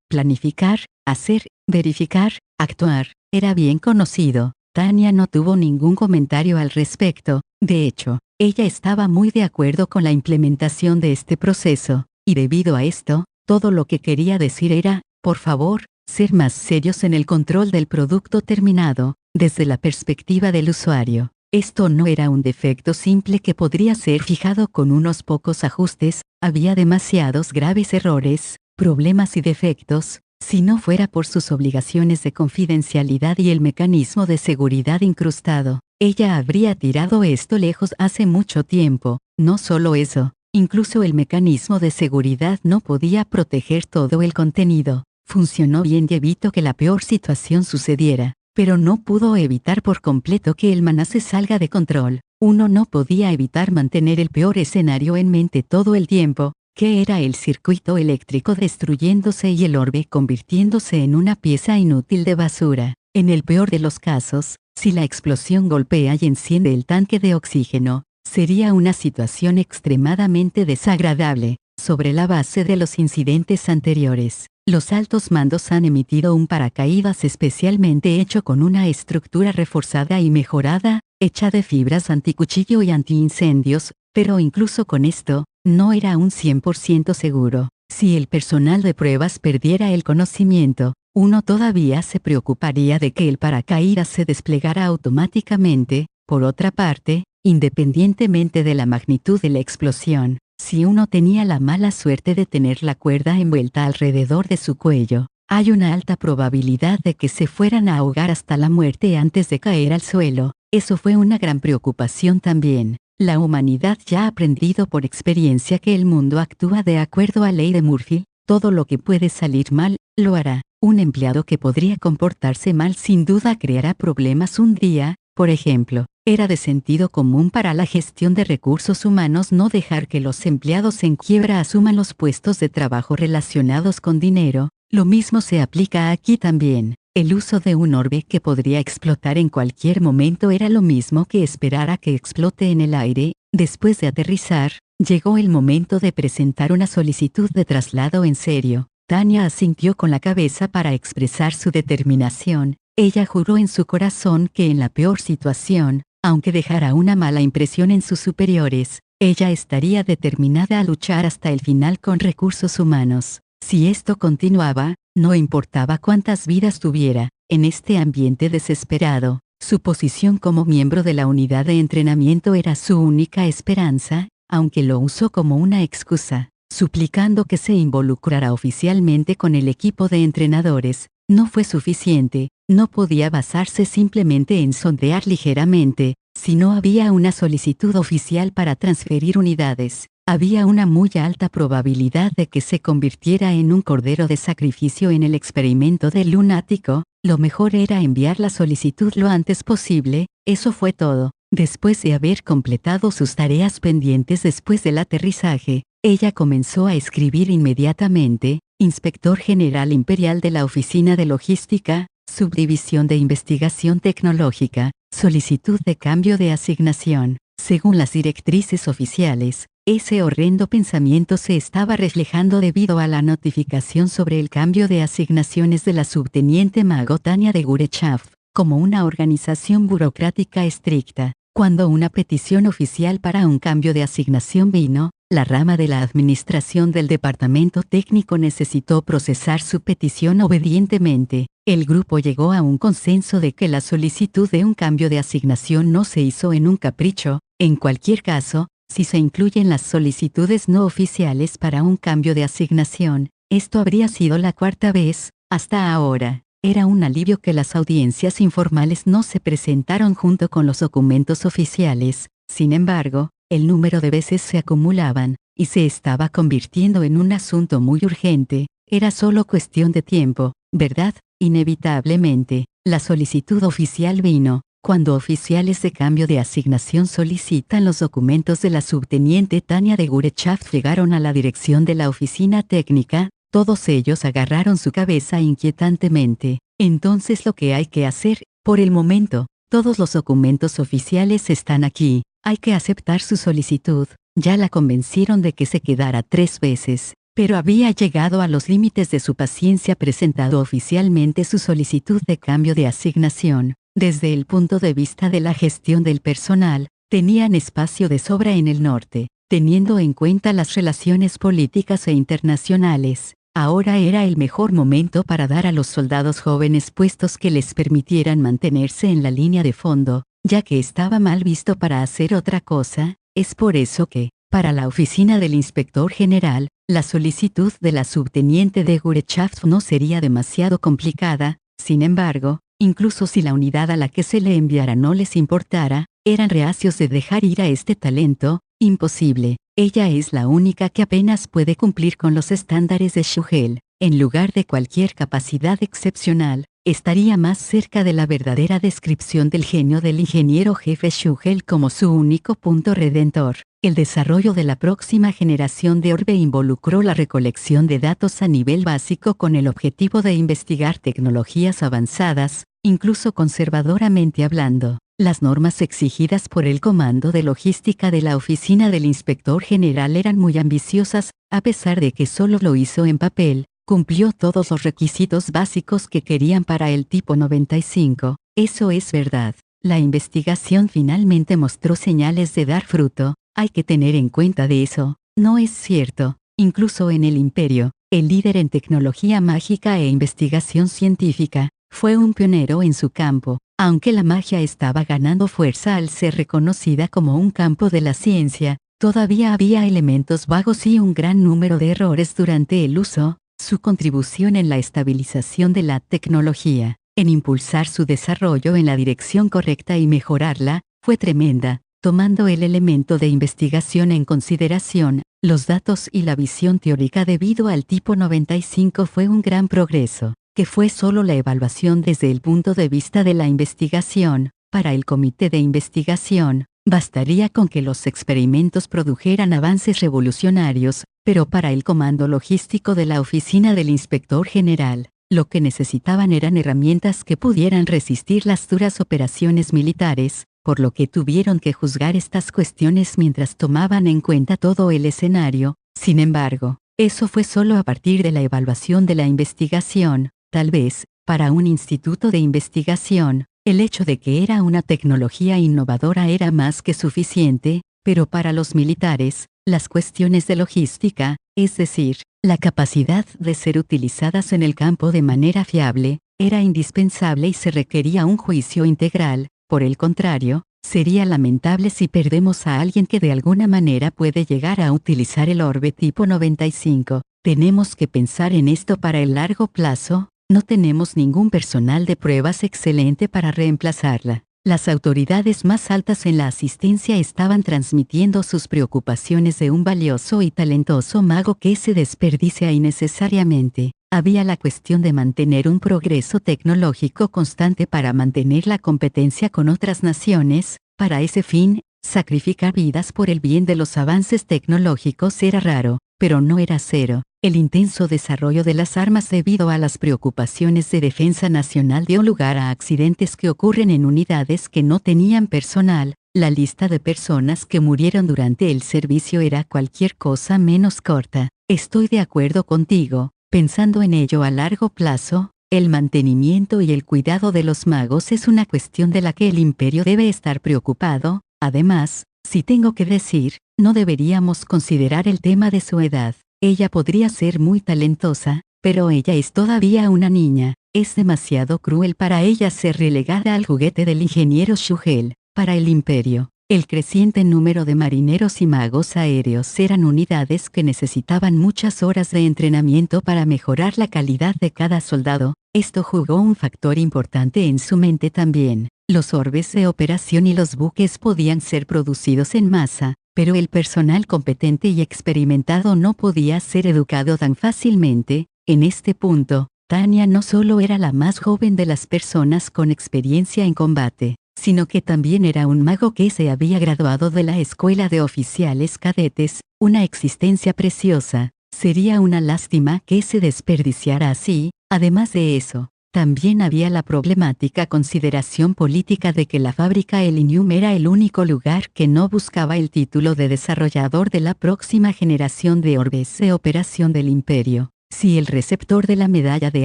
planificar, hacer, verificar, actuar, era bien conocido. Tania no tuvo ningún comentario al respecto. De hecho, ella estaba muy de acuerdo con la implementación de este proceso, y debido a esto, todo lo que quería decir era, por favor, ser más serios en el control del producto terminado, desde la perspectiva del usuario. Esto no era un defecto simple que podría ser fijado con unos pocos ajustes, había demasiados graves errores, problemas y defectos. Si no fuera por sus obligaciones de confidencialidad y el mecanismo de seguridad incrustado, ella habría tirado esto lejos hace mucho tiempo. No solo eso, incluso el mecanismo de seguridad no podía proteger todo el contenido. Funcionó bien y evitó que la peor situación sucediera, pero no pudo evitar por completo que el maná se salga de control. Uno no podía evitar mantener el peor escenario en mente todo el tiempo, que era el circuito eléctrico destruyéndose y el orbe convirtiéndose en una pieza inútil de basura. En el peor de los casos, si la explosión golpea y enciende el tanque de oxígeno, sería una situación extremadamente desagradable. Sobre la base de los incidentes anteriores, los altos mandos han emitido un paracaídas especialmente hecho con una estructura reforzada y mejorada, hecha de fibras anticuchillo y antiincendios, pero incluso con esto, no era un 100% seguro. Si el personal de pruebas perdiera el conocimiento, uno todavía se preocuparía de que el paracaídas se desplegara automáticamente. Por otra parte, independientemente de la magnitud de la explosión, si uno tenía la mala suerte de tener la cuerda envuelta alrededor de su cuello, hay una alta probabilidad de que se fueran a ahogar hasta la muerte antes de caer al suelo. Eso fue una gran preocupación también. La humanidad ya ha aprendido por experiencia que el mundo actúa de acuerdo a la ley de Murphy. Todo lo que puede salir mal, lo hará. Un empleado que podría comportarse mal sin duda creará problemas un día. Por ejemplo, era de sentido común para la gestión de recursos humanos no dejar que los empleados en quiebra asuman los puestos de trabajo relacionados con dinero. Lo mismo se aplica aquí también. El uso de un orbe que podría explotar en cualquier momento era lo mismo que esperar a que explote en el aire. Después de aterrizar, llegó el momento de presentar una solicitud de traslado en serio. Tania asintió con la cabeza para expresar su determinación. Ella juró en su corazón que en la peor situación, aunque dejara una mala impresión en sus superiores, ella estaría determinada a luchar hasta el final con recursos humanos. Si esto continuaba, no importaba cuántas vidas tuviera, en este ambiente desesperado, su posición como miembro de la unidad de entrenamiento era su única esperanza, aunque lo usó como una excusa, suplicando que se involucrara oficialmente con el equipo de entrenadores. No fue suficiente, no podía basarse simplemente en sondear ligeramente, si no había una solicitud oficial para transferir unidades. Había una muy alta probabilidad de que se convirtiera en un cordero de sacrificio en el experimento del lunático. Lo mejor era enviar la solicitud lo antes posible. Eso fue todo. Después de haber completado sus tareas pendientes después del aterrizaje, ella comenzó a escribir inmediatamente: Inspector General Imperial de la Oficina de Logística, Subdivisión de Investigación Tecnológica, solicitud de cambio de asignación. Según las directrices oficiales, ese horrendo pensamiento se estaba reflejando debido a la notificación sobre el cambio de asignaciones de la subteniente mago Tania de Gurechav, como una organización burocrática estricta. Cuando una petición oficial para un cambio de asignación vino, la rama de la administración del departamento técnico necesitó procesar su petición obedientemente. El grupo llegó a un consenso de que la solicitud de un cambio de asignación no se hizo en un capricho. En cualquier caso, si se incluyen las solicitudes no oficiales para un cambio de asignación, esto habría sido la cuarta vez, hasta ahora. Era un alivio que las audiencias informales no se presentaron junto con los documentos oficiales. Sin embargo, el número de veces se acumulaban, y se estaba convirtiendo en un asunto muy urgente. Era solo cuestión de tiempo, ¿verdad? Inevitablemente, la solicitud oficial vino. Cuando oficiales de cambio de asignación solicitan los documentos de la subteniente Tania de Gurechav llegaron a la dirección de la oficina técnica, todos ellos agarraron su cabeza inquietantemente. Entonces lo que hay que hacer, por el momento, todos los documentos oficiales están aquí, hay que aceptar su solicitud. Ya la convencieron de que se quedara 3 veces, pero había llegado a los límites de su paciencia presentando oficialmente su solicitud de cambio de asignación. Desde el punto de vista de la gestión del personal, tenían espacio de sobra en el norte, teniendo en cuenta las relaciones políticas e internacionales. Ahora era el mejor momento para dar a los soldados jóvenes puestos que les permitieran mantenerse en la línea de fondo, ya que estaba mal visto para hacer otra cosa. Es por eso que, para la oficina del inspector general, la solicitud de la subteniente de Gurechav no sería demasiado complicada. Sin embargo, incluso si la unidad a la que se le enviara no les importara, eran reacios de dejar ir a este talento. Imposible. Ella es la única que apenas puede cumplir con los estándares de Shugel. En lugar de cualquier capacidad excepcional, estaría más cerca de la verdadera descripción del genio del ingeniero jefe Shugel como su único punto redentor. El desarrollo de la próxima generación de Orbe involucró la recolección de datos a nivel básico con el objetivo de investigar tecnologías avanzadas, incluso conservadoramente hablando. Las normas exigidas por el Comando de Logística de la Oficina del Inspector General eran muy ambiciosas, a pesar de que solo lo hizo en papel, cumplió todos los requisitos básicos que querían para el tipo 95. Eso es verdad. La investigación finalmente mostró señales de dar fruto. Hay que tener en cuenta de eso. No es cierto. Incluso en el Imperio, el líder en tecnología mágica e investigación científica, fue un pionero en su campo. Aunque la magia estaba ganando fuerza al ser reconocida como un campo de la ciencia, todavía había elementos vagos y un gran número de errores durante el uso. Su contribución en la estabilización de la tecnología, en impulsar su desarrollo en la dirección correcta y mejorarla, fue tremenda. Tomando el elemento de investigación en consideración, los datos y la visión teórica debido al tipo 95 fue un gran progreso, que fue solo la evaluación desde el punto de vista de la investigación. Para el comité de investigación, bastaría con que los experimentos produjeran avances revolucionarios, pero para el comando logístico de la oficina del inspector general, lo que necesitaban eran herramientas que pudieran resistir las duras operaciones militares. por lo que tuvieron que juzgar estas cuestiones mientras tomaban en cuenta todo el escenario. Sin embargo, eso fue solo a partir de la evaluación de la investigación. Tal vez, para un instituto de investigación, el hecho de que era una tecnología innovadora era más que suficiente, pero para los militares, las cuestiones de logística, es decir, la capacidad de ser utilizadas en el campo de manera fiable, era indispensable y se requería un juicio integral. Por el contrario, sería lamentable si perdemos a alguien que de alguna manera puede llegar a utilizar el orbe tipo 95. Tenemos que pensar en esto para el largo plazo. No tenemos ningún personal de pruebas excelente para reemplazarla. Las autoridades más altas en la asistencia estaban transmitiendo sus preocupaciones de un valioso y talentoso mago que se desperdicia innecesariamente. Había la cuestión de mantener un progreso tecnológico constante para mantener la competencia con otras naciones. Para ese fin, sacrificar vidas por el bien de los avances tecnológicos era raro, pero no era cero. El intenso desarrollo de las armas debido a las preocupaciones de defensa nacional dio lugar a accidentes que ocurren en unidades que no tenían personal. La lista de personas que murieron durante el servicio era cualquier cosa menos corta. Estoy de acuerdo contigo. Pensando en ello a largo plazo, el mantenimiento y el cuidado de los magos es una cuestión de la que el imperio debe estar preocupado. Además, si tengo que decir, no deberíamos considerar el tema de su edad. Ella podría ser muy talentosa, pero ella es todavía una niña. Es demasiado cruel para ella ser relegada al juguete del ingeniero Shugel. Para el imperio, el creciente número de marineros y magos aéreos eran unidades que necesitaban muchas horas de entrenamiento para mejorar la calidad de cada soldado. Esto jugó un factor importante en su mente también. Los orbes de operación y los buques podían ser producidos en masa, pero el personal competente y experimentado no podía ser educado tan fácilmente. En este punto, Tanya no solo era la más joven de las personas con experiencia en combate, sino que también era un mago que se había graduado de la Escuela de Oficiales Cadetes, una existencia preciosa. Sería una lástima que se desperdiciara así. Además de eso, también había la problemática consideración política de que la fábrica Elinium era el único lugar que no buscaba el título de desarrollador de la próxima generación de orbes de operación del imperio. Si el receptor de la medalla de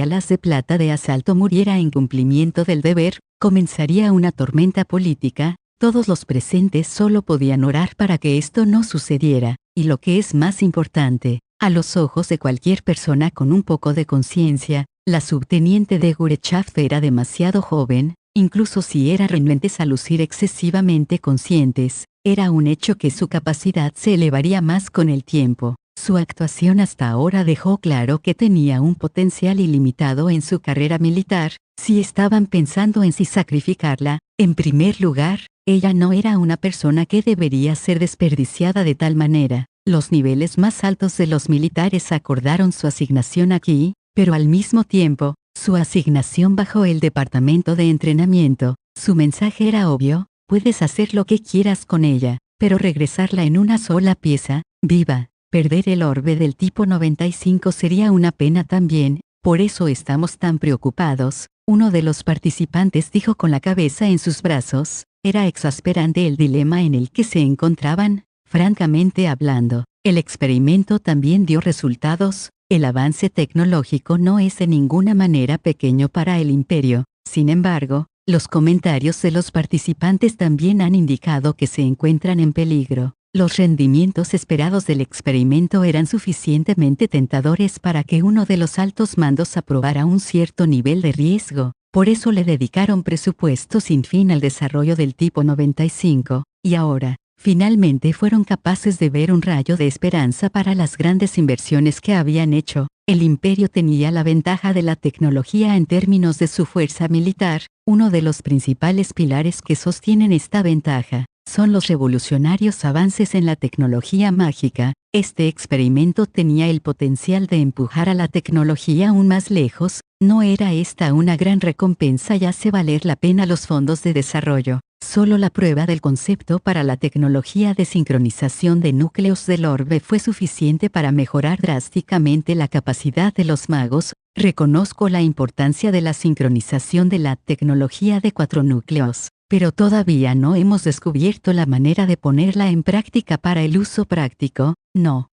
alas de plata de asalto muriera en cumplimiento del deber, comenzaría una tormenta política. Todos los presentes solo podían orar para que esto no sucediera, y lo que es más importante, a los ojos de cualquier persona con un poco de conciencia, la subteniente de Gurechaft era demasiado joven, incluso si era renuentes a lucir excesivamente conscientes, era un hecho que su capacidad se elevaría más con el tiempo. Su actuación hasta ahora dejó claro que tenía un potencial ilimitado en su carrera militar. Si estaban pensando en si sacrificarla, en primer lugar, ella no era una persona que debería ser desperdiciada de tal manera. Los niveles más altos de los militares acordaron su asignación aquí, pero al mismo tiempo, su asignación bajo el departamento de entrenamiento. Su mensaje era obvio: puedes hacer lo que quieras con ella, pero regresarla en una sola pieza, viva. Perder el orbe del tipo 95 sería una pena también, por eso estamos tan preocupados. Uno de los participantes dijo con la cabeza en sus brazos. Era exasperante el dilema en el que se encontraban. Francamente hablando, el experimento también dio resultados. El avance tecnológico no es de ninguna manera pequeño para el imperio. Sin embargo, los comentarios de los participantes también han indicado que se encuentran en peligro. Los rendimientos esperados del experimento eran suficientemente tentadores para que uno de los altos mandos aprobara un cierto nivel de riesgo. Por eso le dedicaron presupuesto sin fin al desarrollo del tipo 95, y ahora, finalmente fueron capaces de ver un rayo de esperanza para las grandes inversiones que habían hecho. El imperio tenía la ventaja de la tecnología en términos de su fuerza militar. Uno de los principales pilares que sostienen esta ventaja son los revolucionarios avances en la tecnología mágica. Este experimento tenía el potencial de empujar a la tecnología aún más lejos. ¿No era esta una gran recompensa y hace valer la pena los fondos de desarrollo? Solo la prueba del concepto para la tecnología de sincronización de núcleos del orbe fue suficiente para mejorar drásticamente la capacidad de los magos. Reconozco la importancia de la sincronización de la tecnología de 4 núcleos, pero todavía no hemos descubierto la manera de ponerla en práctica para el uso práctico, no.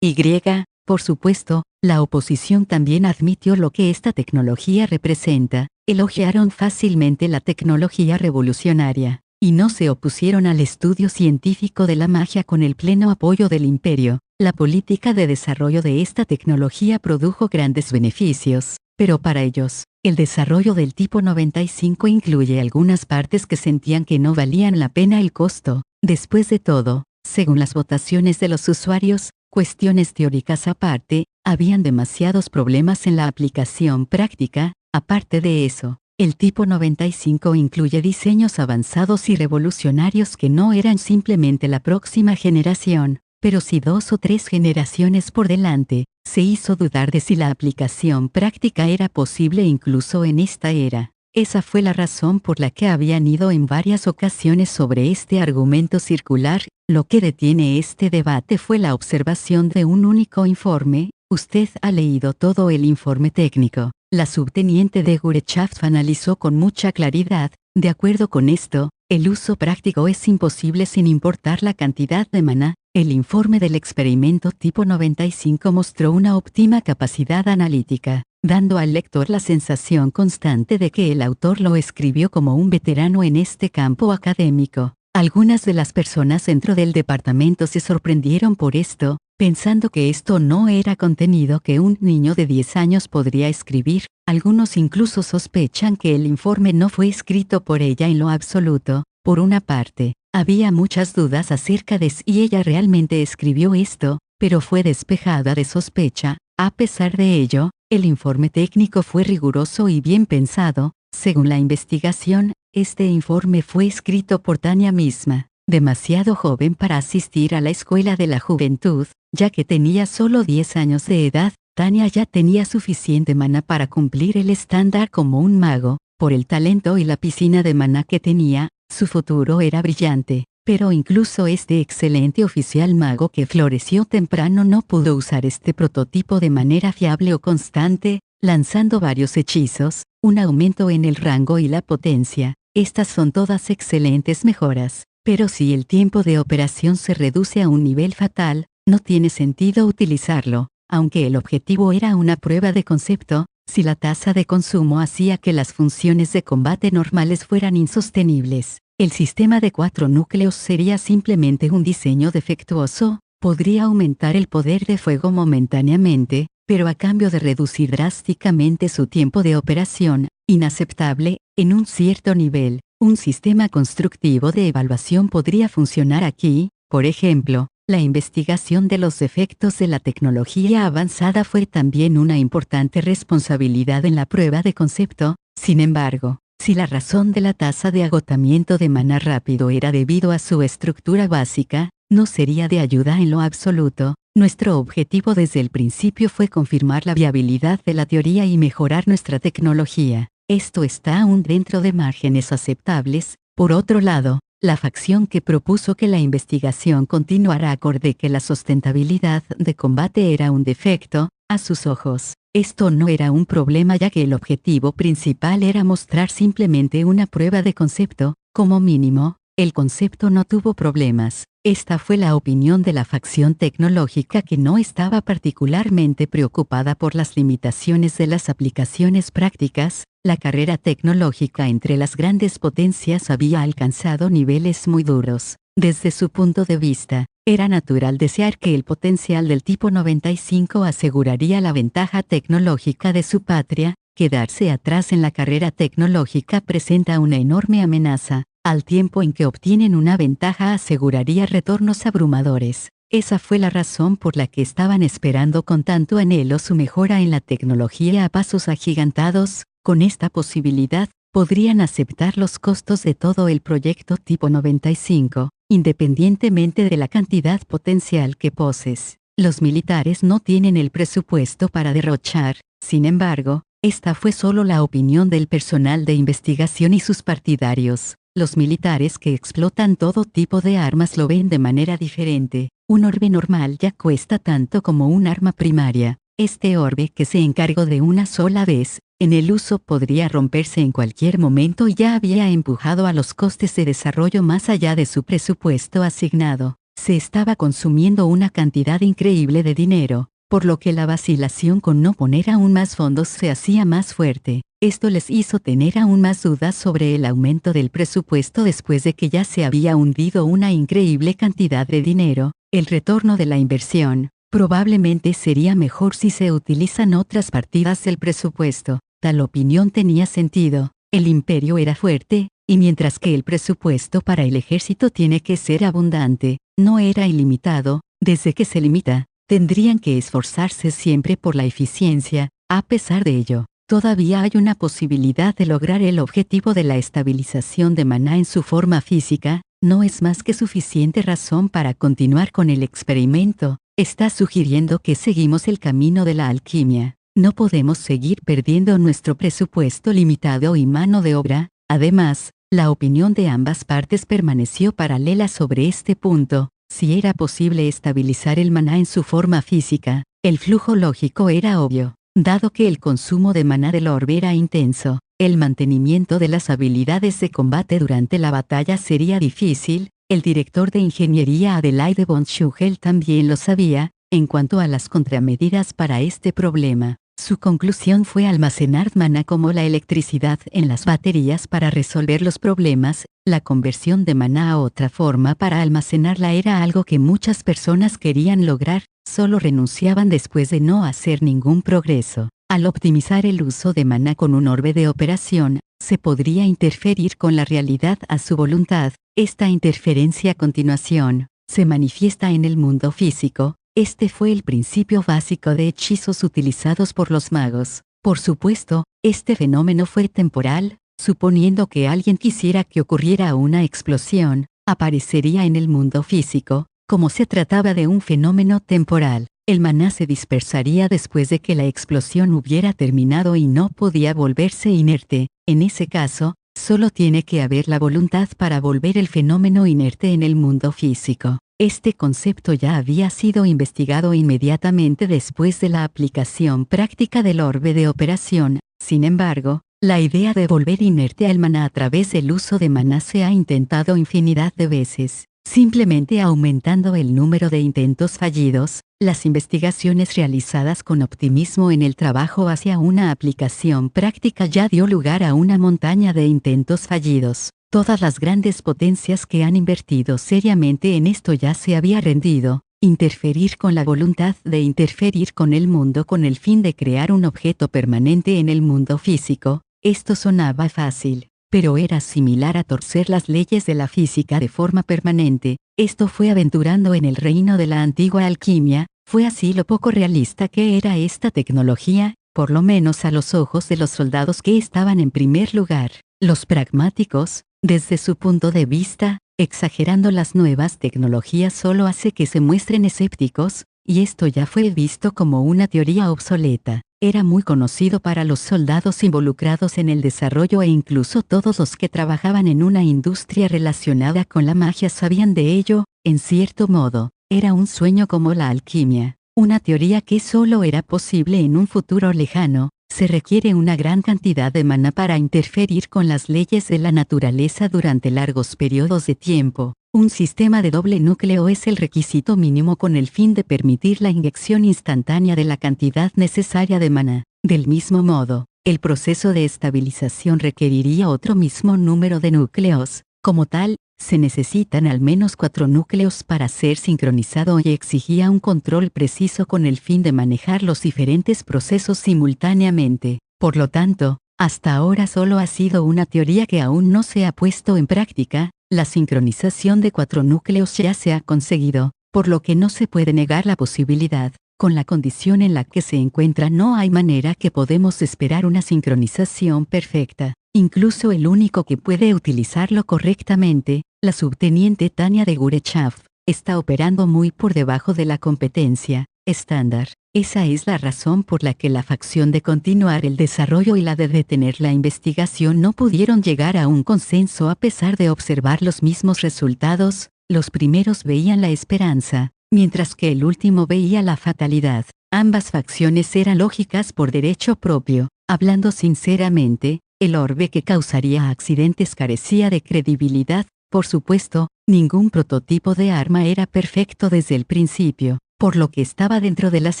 Por supuesto, la oposición también admitió lo que esta tecnología representa, elogiaron fácilmente la tecnología revolucionaria, y no se opusieron al estudio científico de la magia con el pleno apoyo del imperio. La política de desarrollo de esta tecnología produjo grandes beneficios, pero para ellos, el desarrollo del tipo 95 incluye algunas partes que sentían que no valían la pena el costo. Después de todo, según las votaciones de los usuarios, cuestiones teóricas aparte, habían demasiados problemas en la aplicación práctica. Aparte de eso, el tipo 95 incluye diseños avanzados y revolucionarios que no eran simplemente la próxima generación, pero sí 2 o 3 generaciones por delante. Se hizo dudar de si la aplicación práctica era posible incluso en esta era. Esa fue la razón por la que habían ido en varias ocasiones sobre este argumento circular. Lo que detiene este debate fue la observación de un único informe. Usted ha leído todo el informe técnico. La subteniente de Gurechaft analizó con mucha claridad. De acuerdo con esto, el uso práctico es imposible sin importar la cantidad de maná. El informe del experimento tipo 95 mostró una óptima capacidad analítica, dando al lector la sensación constante de que el autor lo escribió como un veterano en este campo académico. Algunas de las personas dentro del departamento se sorprendieron por esto, pensando que esto no era contenido que un niño de 10 años podría escribir. Algunos incluso sospechan que el informe no fue escrito por ella en lo absoluto. Por una parte, había muchas dudas acerca de si ella realmente escribió esto, pero fue despejada de sospecha. A pesar de ello, el informe técnico fue riguroso y bien pensado. Según la investigación, este informe fue escrito por Tania misma, demasiado joven para asistir a la escuela de la juventud, ya que tenía solo 10 años de edad. Tania ya tenía suficiente maná para cumplir el estándar como un mago. Por el talento y la piscina de maná que tenía, su futuro era brillante, pero incluso este excelente oficial mago que floreció temprano no pudo usar este prototipo de manera fiable o constante, lanzando varios hechizos, un aumento en el rango y la potencia. Estas son todas excelentes mejoras, pero si el tiempo de operación se reduce a un nivel fatal, no tiene sentido utilizarlo. Aunque el objetivo era una prueba de concepto, si la tasa de consumo hacía que las funciones de combate normales fueran insostenibles, el sistema de 4 núcleos sería simplemente un diseño defectuoso. Podría aumentar el poder de fuego momentáneamente, pero a cambio de reducir drásticamente su tiempo de operación. Inaceptable. En un cierto nivel, un sistema constructivo de evaluación podría funcionar aquí. Por ejemplo, la investigación de los defectos de la tecnología avanzada fue también una importante responsabilidad en la prueba de concepto. Sin embargo, si la razón de la tasa de agotamiento de maná rápido era debido a su estructura básica, no sería de ayuda en lo absoluto. Nuestro objetivo desde el principio fue confirmar la viabilidad de la teoría y mejorar nuestra tecnología. Esto está aún dentro de márgenes aceptables. Por otro lado, la facción que propuso que la investigación continuara acorde que la sustentabilidad de combate era un defecto, a sus ojos, esto no era un problema ya que el objetivo principal era mostrar simplemente una prueba de concepto. Como mínimo, el concepto no tuvo problemas. Esta fue la opinión de la facción tecnológica que no estaba particularmente preocupada por las limitaciones de las aplicaciones prácticas. La carrera tecnológica entre las grandes potencias había alcanzado niveles muy duros. Desde su punto de vista, era natural desear que el potencial del tipo 95 aseguraría la ventaja tecnológica de su patria. Quedarse atrás en la carrera tecnológica presenta una enorme amenaza, al tiempo en que obtienen una ventaja aseguraría retornos abrumadores. Esa fue la razón por la que estaban esperando con tanto anhelo su mejora en la tecnología a pasos agigantados. Con esta posibilidad, podrían aceptar los costos de todo el proyecto tipo 95, independientemente de la cantidad potencial que posees. Los militares no tienen el presupuesto para derrochar. Sin embargo, esta fue solo la opinión del personal de investigación y sus partidarios. Los militares que explotan todo tipo de armas lo ven de manera diferente. Un orbe normal ya cuesta tanto como un arma primaria. Este orbe que se encargó de una sola vez, en el uso podría romperse en cualquier momento y ya había empujado a los costes de desarrollo más allá de su presupuesto asignado. Se estaba consumiendo una cantidad increíble de dinero, por lo que la vacilación con no poner aún más fondos se hacía más fuerte. Esto les hizo tener aún más dudas sobre el aumento del presupuesto después de que ya se había hundido una increíble cantidad de dinero. El retorno de la inversión probablemente sería mejor si se utilizan otras partidas del presupuesto. Tal opinión tenía sentido. El imperio era fuerte, y mientras que el presupuesto para el ejército tiene que ser abundante, no era ilimitado. Desde que se limita, tendrían que esforzarse siempre por la eficiencia. A pesar de ello, todavía hay una posibilidad de lograr el objetivo de la estabilización de maná en su forma física. No es más que suficiente razón para continuar con el experimento. Está sugiriendo que seguimos el camino de la alquimia. No podemos seguir perdiendo nuestro presupuesto limitado y mano de obra. Además, la opinión de ambas partes permaneció paralela sobre este punto. Si era posible estabilizar el maná en su forma física, el flujo lógico era obvio. Dado que el consumo de maná del orbe era intenso, el mantenimiento de las habilidades de combate durante la batalla sería difícil. El director de ingeniería Adelaide von Schuchel también lo sabía. En cuanto a las contramedidas para este problema, su conclusión fue almacenar maná como la electricidad en las baterías para resolver los problemas. La conversión de maná a otra forma para almacenarla era algo que muchas personas querían lograr, solo renunciaban después de no hacer ningún progreso. Al optimizar el uso de maná con un orbe de operación, se podría interferir con la realidad a su voluntad. Esta interferencia a continuación se manifiesta en el mundo físico. Este fue el principio básico de hechizos utilizados por los magos. Por supuesto, este fenómeno fue temporal. Suponiendo que alguien quisiera que ocurriera una explosión, aparecería en el mundo físico. Como se trataba de un fenómeno temporal, el maná se dispersaría después de que la explosión hubiera terminado y no podía volverse inerte. En ese caso, solo tiene que haber la voluntad para volver el fenómeno inerte en el mundo físico. Este concepto ya había sido investigado inmediatamente después de la aplicación práctica del orbe de operación. Sin embargo, la idea de volver inerte al maná a través del uso de maná se ha intentado infinidad de veces. Simplemente aumentando el número de intentos fallidos, las investigaciones realizadas con optimismo en el trabajo hacia una aplicación práctica ya dio lugar a una montaña de intentos fallidos. Todas las grandes potencias que han invertido seriamente en esto ya se había rendido. Interferir con la voluntad de interferir con el mundo con el fin de crear un objeto permanente en el mundo físico. Esto sonaba fácil, pero era similar a torcer las leyes de la física de forma permanente. Esto fue aventurando en el reino de la antigua alquimia. Fue así lo poco realista que era esta tecnología, por lo menos a los ojos de los soldados que estaban en primer lugar. Los pragmáticos, desde su punto de vista, exagerando las nuevas tecnologías solo hace que se muestren escépticos, y esto ya fue visto como una teoría obsoleta. Era muy conocido para los soldados involucrados en el desarrollo e incluso todos los que trabajaban en una industria relacionada con la magia sabían de ello. En cierto modo, era un sueño como la alquimia, una teoría que solo era posible en un futuro lejano. Se requiere una gran cantidad de maná para interferir con las leyes de la naturaleza durante largos periodos de tiempo. Un sistema de doble núcleo es el requisito mínimo con el fin de permitir la inyección instantánea de la cantidad necesaria de maná. Del mismo modo, el proceso de estabilización requeriría otro mismo número de núcleos. Como tal, se necesitan al menos 4 núcleos para ser sincronizado y exigía un control preciso con el fin de manejar los diferentes procesos simultáneamente. Por lo tanto, hasta ahora solo ha sido una teoría que aún no se ha puesto en práctica. La sincronización de 4 núcleos ya se ha conseguido, por lo que no se puede negar la posibilidad. Con la condición en la que se encuentra no hay manera que podemos esperar una sincronización perfecta. Incluso el único que puede utilizarlo correctamente, la subteniente Tania de Gurechav, está operando muy por debajo de la competencia estándar. Esa es la razón por la que la facción de continuar el desarrollo y la de detener la investigación no pudieron llegar a un consenso a pesar de observar los mismos resultados. Los primeros veían la esperanza, mientras que el último veía la fatalidad. Ambas facciones eran lógicas por derecho propio. Hablando sinceramente, el orbe que causaría accidentes carecía de credibilidad. Por supuesto, ningún prototipo de arma era perfecto desde el principio, por lo que estaba dentro de las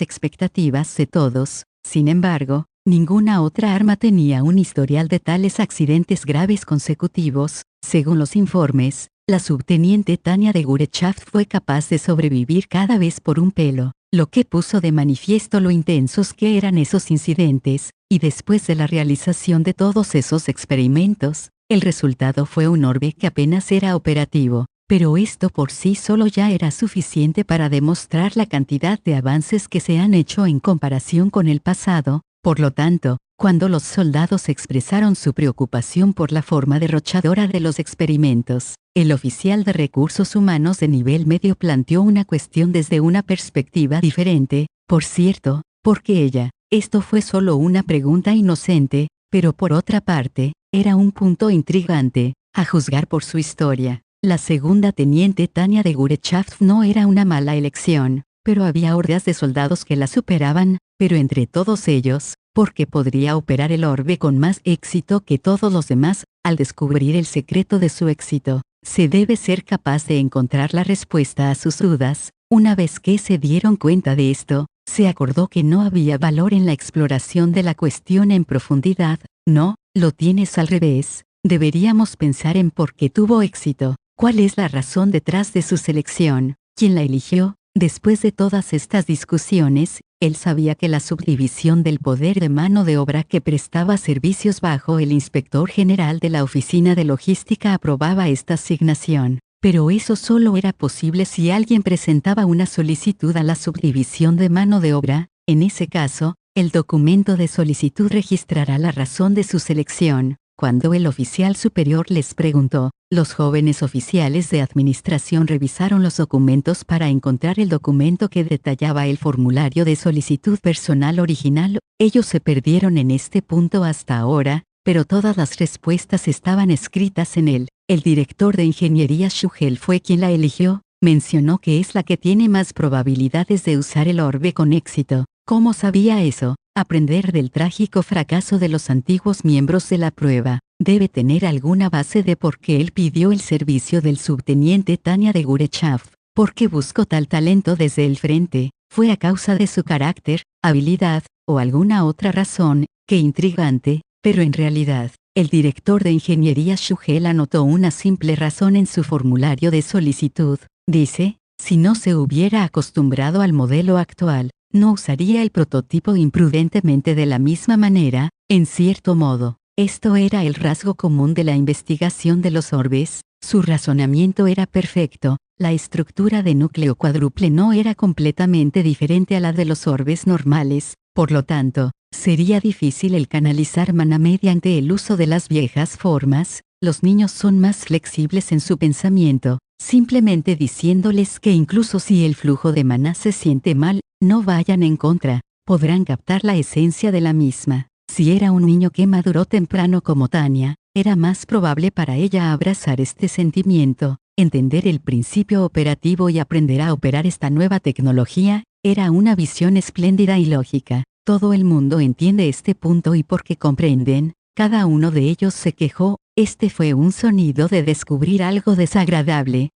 expectativas de todos. Sin embargo, ninguna otra arma tenía un historial de tales accidentes graves consecutivos. Según los informes, la subteniente Tania de Gurechaf fue capaz de sobrevivir cada vez por un pelo, lo que puso de manifiesto lo intensos que eran esos incidentes, y después de la realización de todos esos experimentos, el resultado fue un orbe que apenas era operativo, pero esto por sí solo ya era suficiente para demostrar la cantidad de avances que se han hecho en comparación con el pasado. Por lo tanto, cuando los soldados expresaron su preocupación por la forma derrochadora de los experimentos, el oficial de recursos humanos de nivel medio planteó una cuestión desde una perspectiva diferente, por cierto, porque esto fue solo una pregunta inocente, pero por otra parte, era un punto intrigante, a juzgar por su historia. La segunda teniente Tania de Gurechaf no era una mala elección, pero había hordas de soldados que la superaban, pero entre todos ellos, porque podría operar el orbe con más éxito que todos los demás. Al descubrir el secreto de su éxito, se debe ser capaz de encontrar la respuesta a sus dudas. Una vez que se dieron cuenta de esto, se acordó que no había valor en la exploración de la cuestión en profundidad. No, lo tienes al revés. Deberíamos pensar en por qué tuvo éxito. ¿Cuál es la razón detrás de su selección? ¿Quién la eligió? Después de todas estas discusiones, él sabía que la subdivisión del poder de mano de obra que prestaba servicios bajo el inspector general de la Oficina de Logística aprobaba esta asignación. Pero eso solo era posible si alguien presentaba una solicitud a la subdivisión de mano de obra. En ese caso, el documento de solicitud registrará la razón de su selección. Cuando el oficial superior les preguntó, los jóvenes oficiales de administración revisaron los documentos para encontrar el documento que detallaba el formulario de solicitud personal original. Ellos se perdieron en este punto hasta ahora, pero todas las respuestas estaban escritas en él. El director de ingeniería Shugel fue quien la eligió. Mencionó que es la que tiene más probabilidades de usar el orbe con éxito. ¿Cómo sabía eso? Aprender del trágico fracaso de los antiguos miembros de la prueba. Debe tener alguna base de por qué él pidió el servicio del subteniente Tania de Gurechaf. ¿Por qué buscó tal talento desde el frente? ¿Fue a causa de su carácter, habilidad, o alguna otra razón? Qué intrigante, pero en realidad, el director de ingeniería Shugel anotó una simple razón en su formulario de solicitud. Dice, si no se hubiera acostumbrado al modelo actual, no usaría el prototipo imprudentemente de la misma manera. En cierto modo, esto era el rasgo común de la investigación de los orbes. Su razonamiento era perfecto. La estructura de núcleo cuádruple no era completamente diferente a la de los orbes normales. Por lo tanto, sería difícil el canalizar maná mediante el uso de las viejas formas. Los niños son más flexibles en su pensamiento. Simplemente diciéndoles que incluso si el flujo de maná se siente mal, no vayan en contra, podrán captar la esencia de la misma. Si era un niño que maduró temprano como Tania, era más probable para ella abrazar este sentimiento, entender el principio operativo y aprender a operar esta nueva tecnología. Era una visión espléndida y lógica. Todo el mundo entiende este punto y porque comprenden, cada uno de ellos se quejó. Este fue un sonido de descubrir algo desagradable.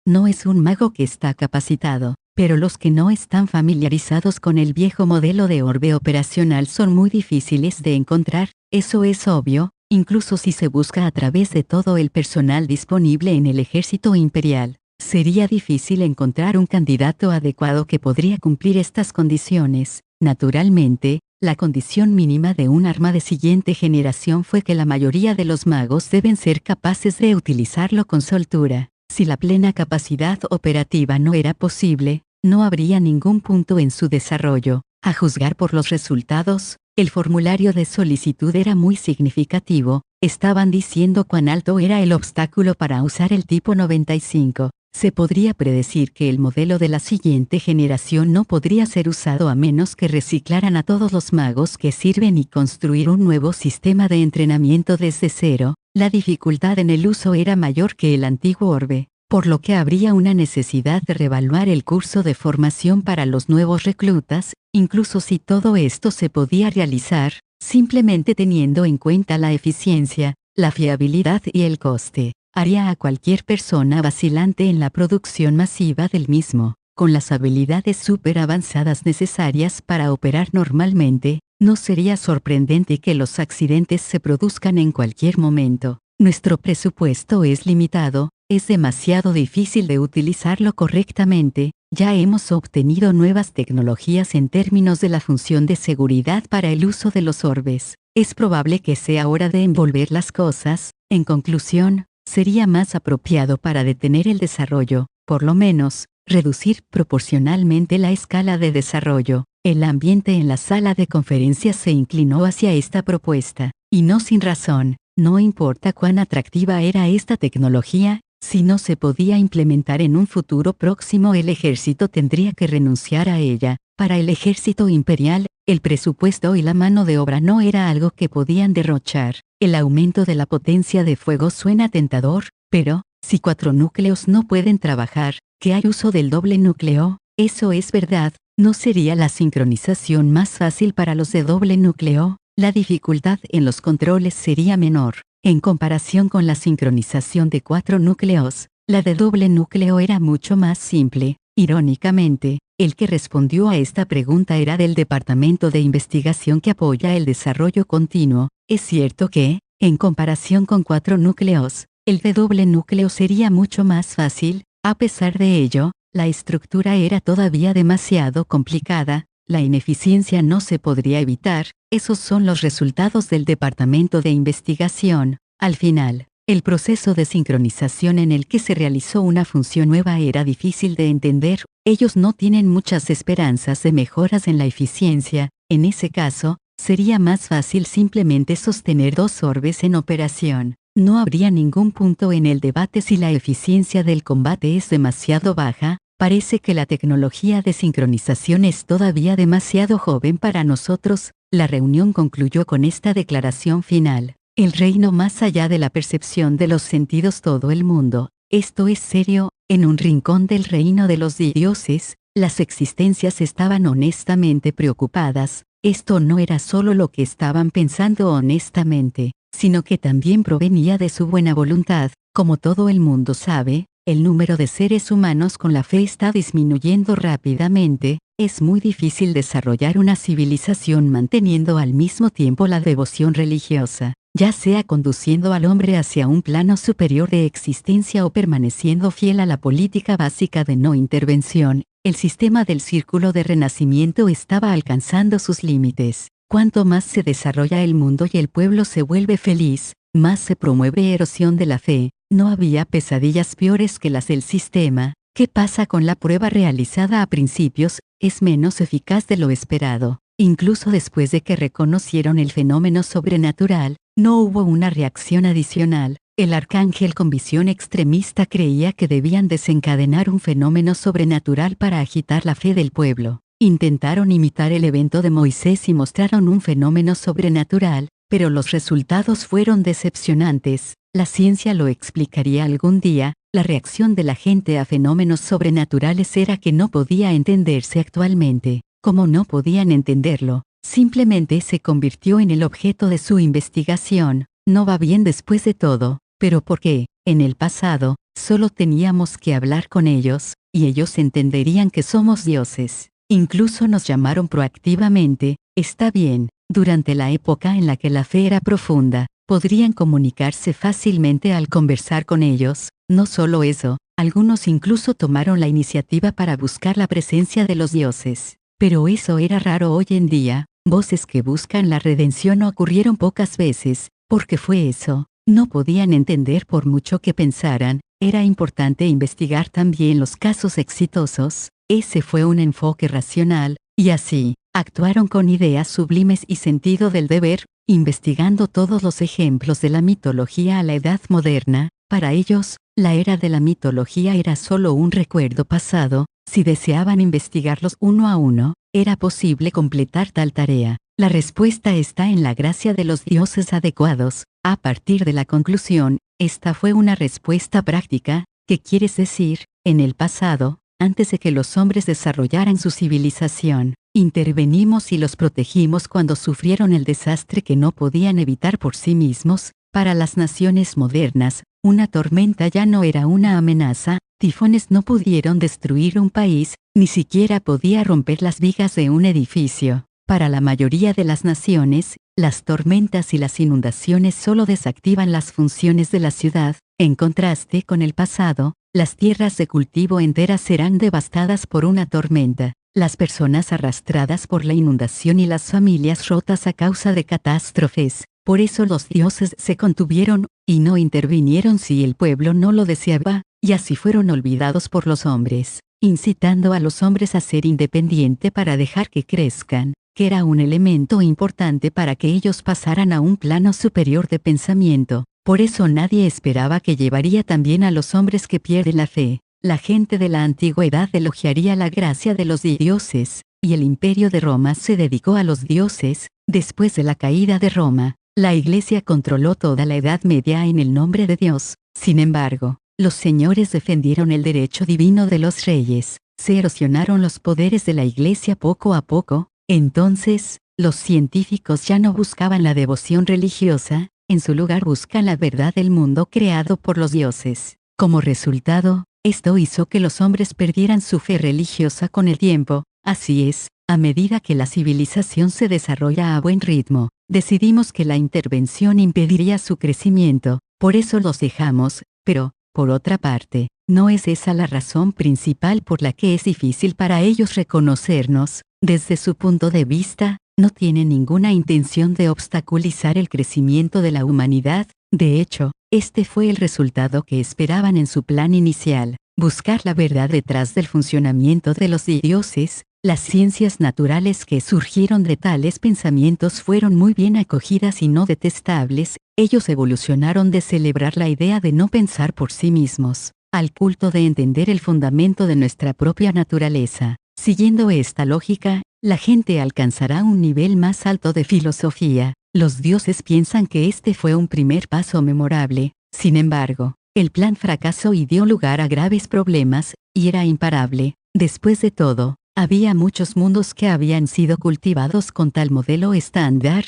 No es un mago que está capacitado, pero los que no están familiarizados con el viejo modelo de orbe operacional son muy difíciles de encontrar. Eso es obvio, incluso si se busca a través de todo el personal disponible en el ejército imperial. Sería difícil encontrar un candidato adecuado que podría cumplir estas condiciones. Naturalmente, la condición mínima de un arma de siguiente generación fue que la mayoría de los magos deben ser capaces de utilizarlo con soltura. Si la plena capacidad operativa no era posible, no habría ningún punto en su desarrollo. A juzgar por los resultados, el formulario de solicitud era muy significativo. Estaban diciendo cuán alto era el obstáculo para usar el tipo 95. Se podría predecir que el modelo de la siguiente generación no podría ser usado a menos que reciclaran a todos los magos que sirven y construir un nuevo sistema de entrenamiento desde cero. La dificultad en el uso era mayor que el antiguo orbe. por lo que habría una necesidad de reevaluar el curso de formación para los nuevos reclutas, incluso si todo esto se podía realizar, simplemente teniendo en cuenta la eficiencia, la fiabilidad y el coste, haría a cualquier persona vacilante en la producción masiva del mismo, con las habilidades súper avanzadas necesarias para operar normalmente. No sería sorprendente que los accidentes se produzcan en cualquier momento. Nuestro presupuesto es limitado, es demasiado difícil de utilizarlo correctamente. Ya hemos obtenido nuevas tecnologías en términos de la función de seguridad para el uso de los orbes. Es probable que sea hora de envolver las cosas. En conclusión, sería más apropiado para detener el desarrollo, por lo menos, reducir proporcionalmente la escala de desarrollo. El ambiente en la sala de conferencias se inclinó hacia esta propuesta, y no sin razón. No importa cuán atractiva era esta tecnología, si no se podía implementar en un futuro próximo, el ejército tendría que renunciar a ella. Para el ejército imperial, el presupuesto y la mano de obra no era algo que podían derrochar. El aumento de la potencia de fuego suena tentador, pero, si 4 núcleos no pueden trabajar, ¿qué hay uso del doble núcleo? Eso es verdad. ¿No sería la sincronización más fácil para los de doble núcleo? La dificultad en los controles sería menor. En comparación con la sincronización de 4 núcleos, la de doble núcleo era mucho más simple. Irónicamente, el que respondió a esta pregunta era del Departamento de Investigación que apoya el desarrollo continuo. Es cierto que, en comparación con 4 núcleos, el de doble núcleo sería mucho más fácil. A pesar de ello, la estructura era todavía demasiado complicada. La ineficiencia no se podría evitar. Esos son los resultados del Departamento de Investigación. Al final, el proceso de sincronización en el que se realizó una función nueva era difícil de entender. Ellos no tienen muchas esperanzas de mejoras en la eficiencia. En ese caso, sería más fácil simplemente sostener 2 orbes en operación. No habría ningún punto en el debate si la eficiencia del combate es demasiado baja. Parece que la tecnología de sincronización es todavía demasiado joven para nosotros. La reunión concluyó con esta declaración final. El reino más allá de la percepción de los sentidos, todo el mundo. Esto es serio. En un rincón del reino de los dioses, las existencias estaban honestamente preocupadas. Esto no era solo lo que estaban pensando honestamente, sino que también provenía de su buena voluntad. Como todo el mundo sabe, el número de seres humanos con la fe está disminuyendo rápidamente. Es muy difícil desarrollar una civilización manteniendo al mismo tiempo la devoción religiosa, ya sea conduciendo al hombre hacia un plano superior de existencia o permaneciendo fiel a la política básica de no intervención. El sistema del círculo de renacimiento estaba alcanzando sus límites. Cuanto más se desarrolla el mundo y el pueblo se vuelve feliz, más se promueve erosión de la fe. No había pesadillas peores que las del sistema. ¿Qué pasa con la prueba realizada a principios? Es menos eficaz de lo esperado. Incluso después de que reconocieron el fenómeno sobrenatural, no hubo una reacción adicional. El arcángel con visión extremista creía que debían desencadenar un fenómeno sobrenatural para agitar la fe del pueblo. Intentaron imitar el evento de Moisés y mostraron un fenómeno sobrenatural, pero los resultados fueron decepcionantes. La ciencia lo explicaría algún día. La reacción de la gente a fenómenos sobrenaturales era que no podía entenderse actualmente. Como no podían entenderlo, simplemente se convirtió en el objeto de su investigación. No va bien después de todo, pero ¿por qué? En el pasado, solo teníamos que hablar con ellos, y ellos entenderían que somos dioses. Incluso nos llamaron proactivamente. Está bien, durante la época en la que la fe era profunda, podrían comunicarse fácilmente al conversar con ellos. No solo eso, algunos incluso tomaron la iniciativa para buscar la presencia de los dioses. Pero eso era raro hoy en día. Voces que buscan la redención ocurrieron pocas veces. ¿Por qué fue eso? No podían entender por mucho que pensaran. Era importante investigar también los casos exitosos. Ese fue un enfoque racional, y así, actuaron con ideas sublimes y sentido del deber, investigando todos los ejemplos de la mitología a la edad moderna. Para ellos, la era de la mitología era solo un recuerdo pasado. Si deseaban investigarlos uno a uno, era posible completar tal tarea. La respuesta está en la gracia de los dioses adecuados. A partir de la conclusión, esta fue una respuesta práctica. ¿Qué quieres decir? En el pasado, antes de que los hombres desarrollaran su civilización, intervenimos y los protegimos cuando sufrieron el desastre que no podían evitar por sí mismos. Para las naciones modernas, una tormenta ya no era una amenaza, tifones no pudieron destruir un país, ni siquiera podía romper las vigas de un edificio. Para la mayoría de las naciones, las tormentas y las inundaciones solo desactivan las funciones de la ciudad. En contraste con el pasado, las tierras de cultivo enteras serán devastadas por una tormenta, las personas arrastradas por la inundación y las familias rotas a causa de catástrofes. Por eso los dioses se contuvieron, y no intervinieron si el pueblo no lo deseaba, y así fueron olvidados por los hombres, incitando a los hombres a ser independientes para dejar que crezcan, que era un elemento importante para que ellos pasaran a un plano superior de pensamiento. Por eso nadie esperaba que llevaría también a los hombres que pierden la fe. La gente de la antigüedad elogiaría la gracia de los dioses, y el imperio de Roma se dedicó a los dioses. Después de la caída de Roma, la Iglesia controló toda la Edad Media en el nombre de Dios. Sin embargo, los señores defendieron el derecho divino de los reyes. Se erosionaron los poderes de la Iglesia poco a poco. Entonces, los científicos ya no buscaban la devoción religiosa, en su lugar buscan la verdad del mundo creado por los dioses. Como resultado, esto hizo que los hombres perdieran su fe religiosa con el tiempo. Así es, a medida que la civilización se desarrolla a buen ritmo, decidimos que la intervención impediría su crecimiento, por eso los dejamos, pero, por otra parte, no es esa la razón principal por la que es difícil para ellos reconocernos. Desde su punto de vista, no tienen ninguna intención de obstaculizar el crecimiento de la humanidad. De hecho, este fue el resultado que esperaban en su plan inicial, buscar la verdad detrás del funcionamiento de los dioses. Las ciencias naturales que surgieron de tales pensamientos fueron muy bien acogidas y no detestables. Ellos evolucionaron de celebrar la idea de no pensar por sí mismos, al culto de entender el fundamento de nuestra propia naturaleza. Siguiendo esta lógica, la gente alcanzará un nivel más alto de filosofía. Los dioses piensan que este fue un primer paso memorable. Sin embargo, el plan fracasó y dio lugar a graves problemas, y era imparable. Después de todo, había muchos mundos que habían sido cultivados con tal modelo estándar.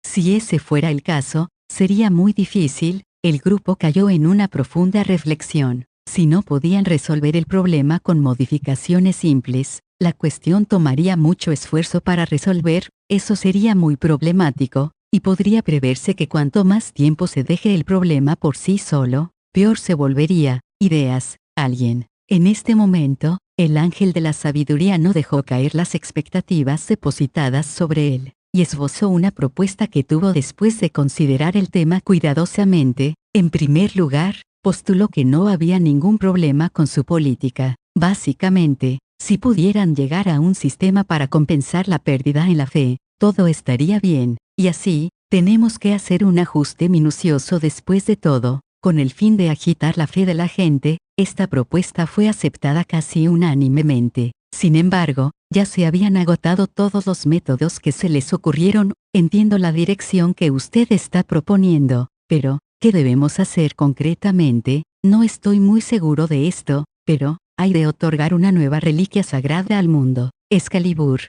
Si ese fuera el caso, sería muy difícil. El grupo cayó en una profunda reflexión. Si no podían resolver el problema con modificaciones simples, la cuestión tomaría mucho esfuerzo para resolver. Eso sería muy problemático, y podría preverse que cuanto más tiempo se deje el problema por sí solo, peor se volvería. Ideas, alguien. En este momento, el ángel de la sabiduría no dejó caer las expectativas depositadas sobre él, y esbozó una propuesta que tuvo después de considerar el tema cuidadosamente. En primer lugar, postuló que no había ningún problema con su política. Básicamente, si pudieran llegar a un sistema para compensar la pérdida en la fe, todo estaría bien, y así, tenemos que hacer un ajuste minucioso después de todo, con el fin de agitar la fe de la gente. Esta propuesta fue aceptada casi unánimemente. Sin embargo, ya se habían agotado todos los métodos que se les ocurrieron. Entiendo la dirección que usted está proponiendo, pero, ¿qué debemos hacer concretamente? No estoy muy seguro de esto, pero, hay de otorgar una nueva reliquia sagrada al mundo. Excalibur.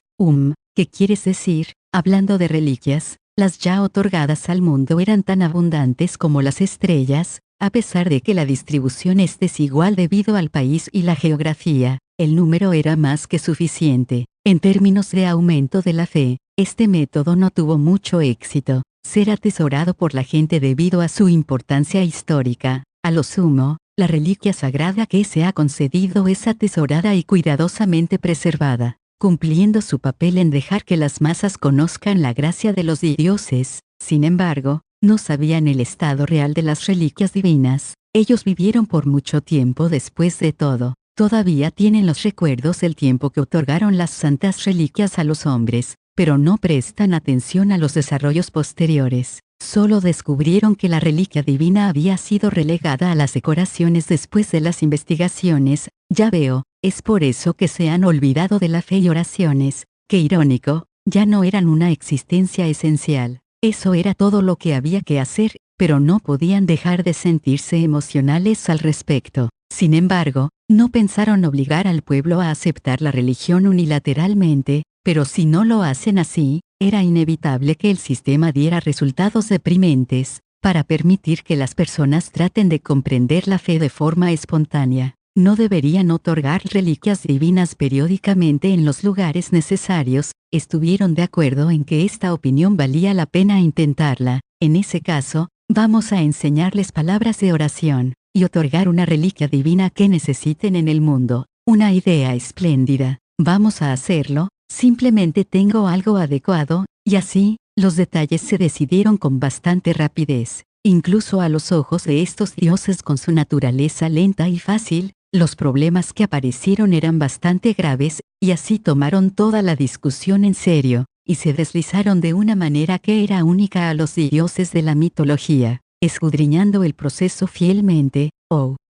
¿Qué quieres decir? Hablando de reliquias, las ya otorgadas al mundo eran tan abundantes como las estrellas. A pesar de que la distribución es desigual debido al país y la geografía, el número era más que suficiente. En términos de aumento de la fe, este método no tuvo mucho éxito. Ser atesorado por la gente debido a su importancia histórica. A lo sumo, la reliquia sagrada que se ha concedido es atesorada y cuidadosamente preservada, cumpliendo su papel en dejar que las masas conozcan la gracia de los dioses. Sin embargo, no sabían el estado real de las reliquias divinas. Ellos vivieron por mucho tiempo después de todo. Todavía tienen los recuerdos del tiempo que otorgaron las santas reliquias a los hombres, pero no prestan atención a los desarrollos posteriores. Solo descubrieron que la reliquia divina había sido relegada a las decoraciones después de las investigaciones. Ya veo, es por eso que se han olvidado de la fe y oraciones. Qué irónico, ya no eran una existencia esencial. Eso era todo lo que había que hacer, pero no podían dejar de sentirse emocionales al respecto. Sin embargo, no pensaron obligar al pueblo a aceptar la religión unilateralmente, pero si no lo hacen así, era inevitable que el sistema diera resultados deprimentes. Para permitir que las personas traten de comprender la fe de forma espontánea, no deberían otorgar reliquias divinas periódicamente en los lugares necesarios. Estuvieron de acuerdo en que esta opinión valía la pena intentarla. En ese caso, vamos a enseñarles palabras de oración y otorgar una reliquia divina que necesiten en el mundo. Una idea espléndida. Vamos a hacerlo. Simplemente tengo algo adecuado, y así, los detalles se decidieron con bastante rapidez. Incluso a los ojos de estos dioses con su naturaleza lenta y fácil, los problemas que aparecieron eran bastante graves, y así tomaron toda la discusión en serio, y se deslizaron de una manera que era única a los dioses de la mitología. Escudriñando el proceso fielmente,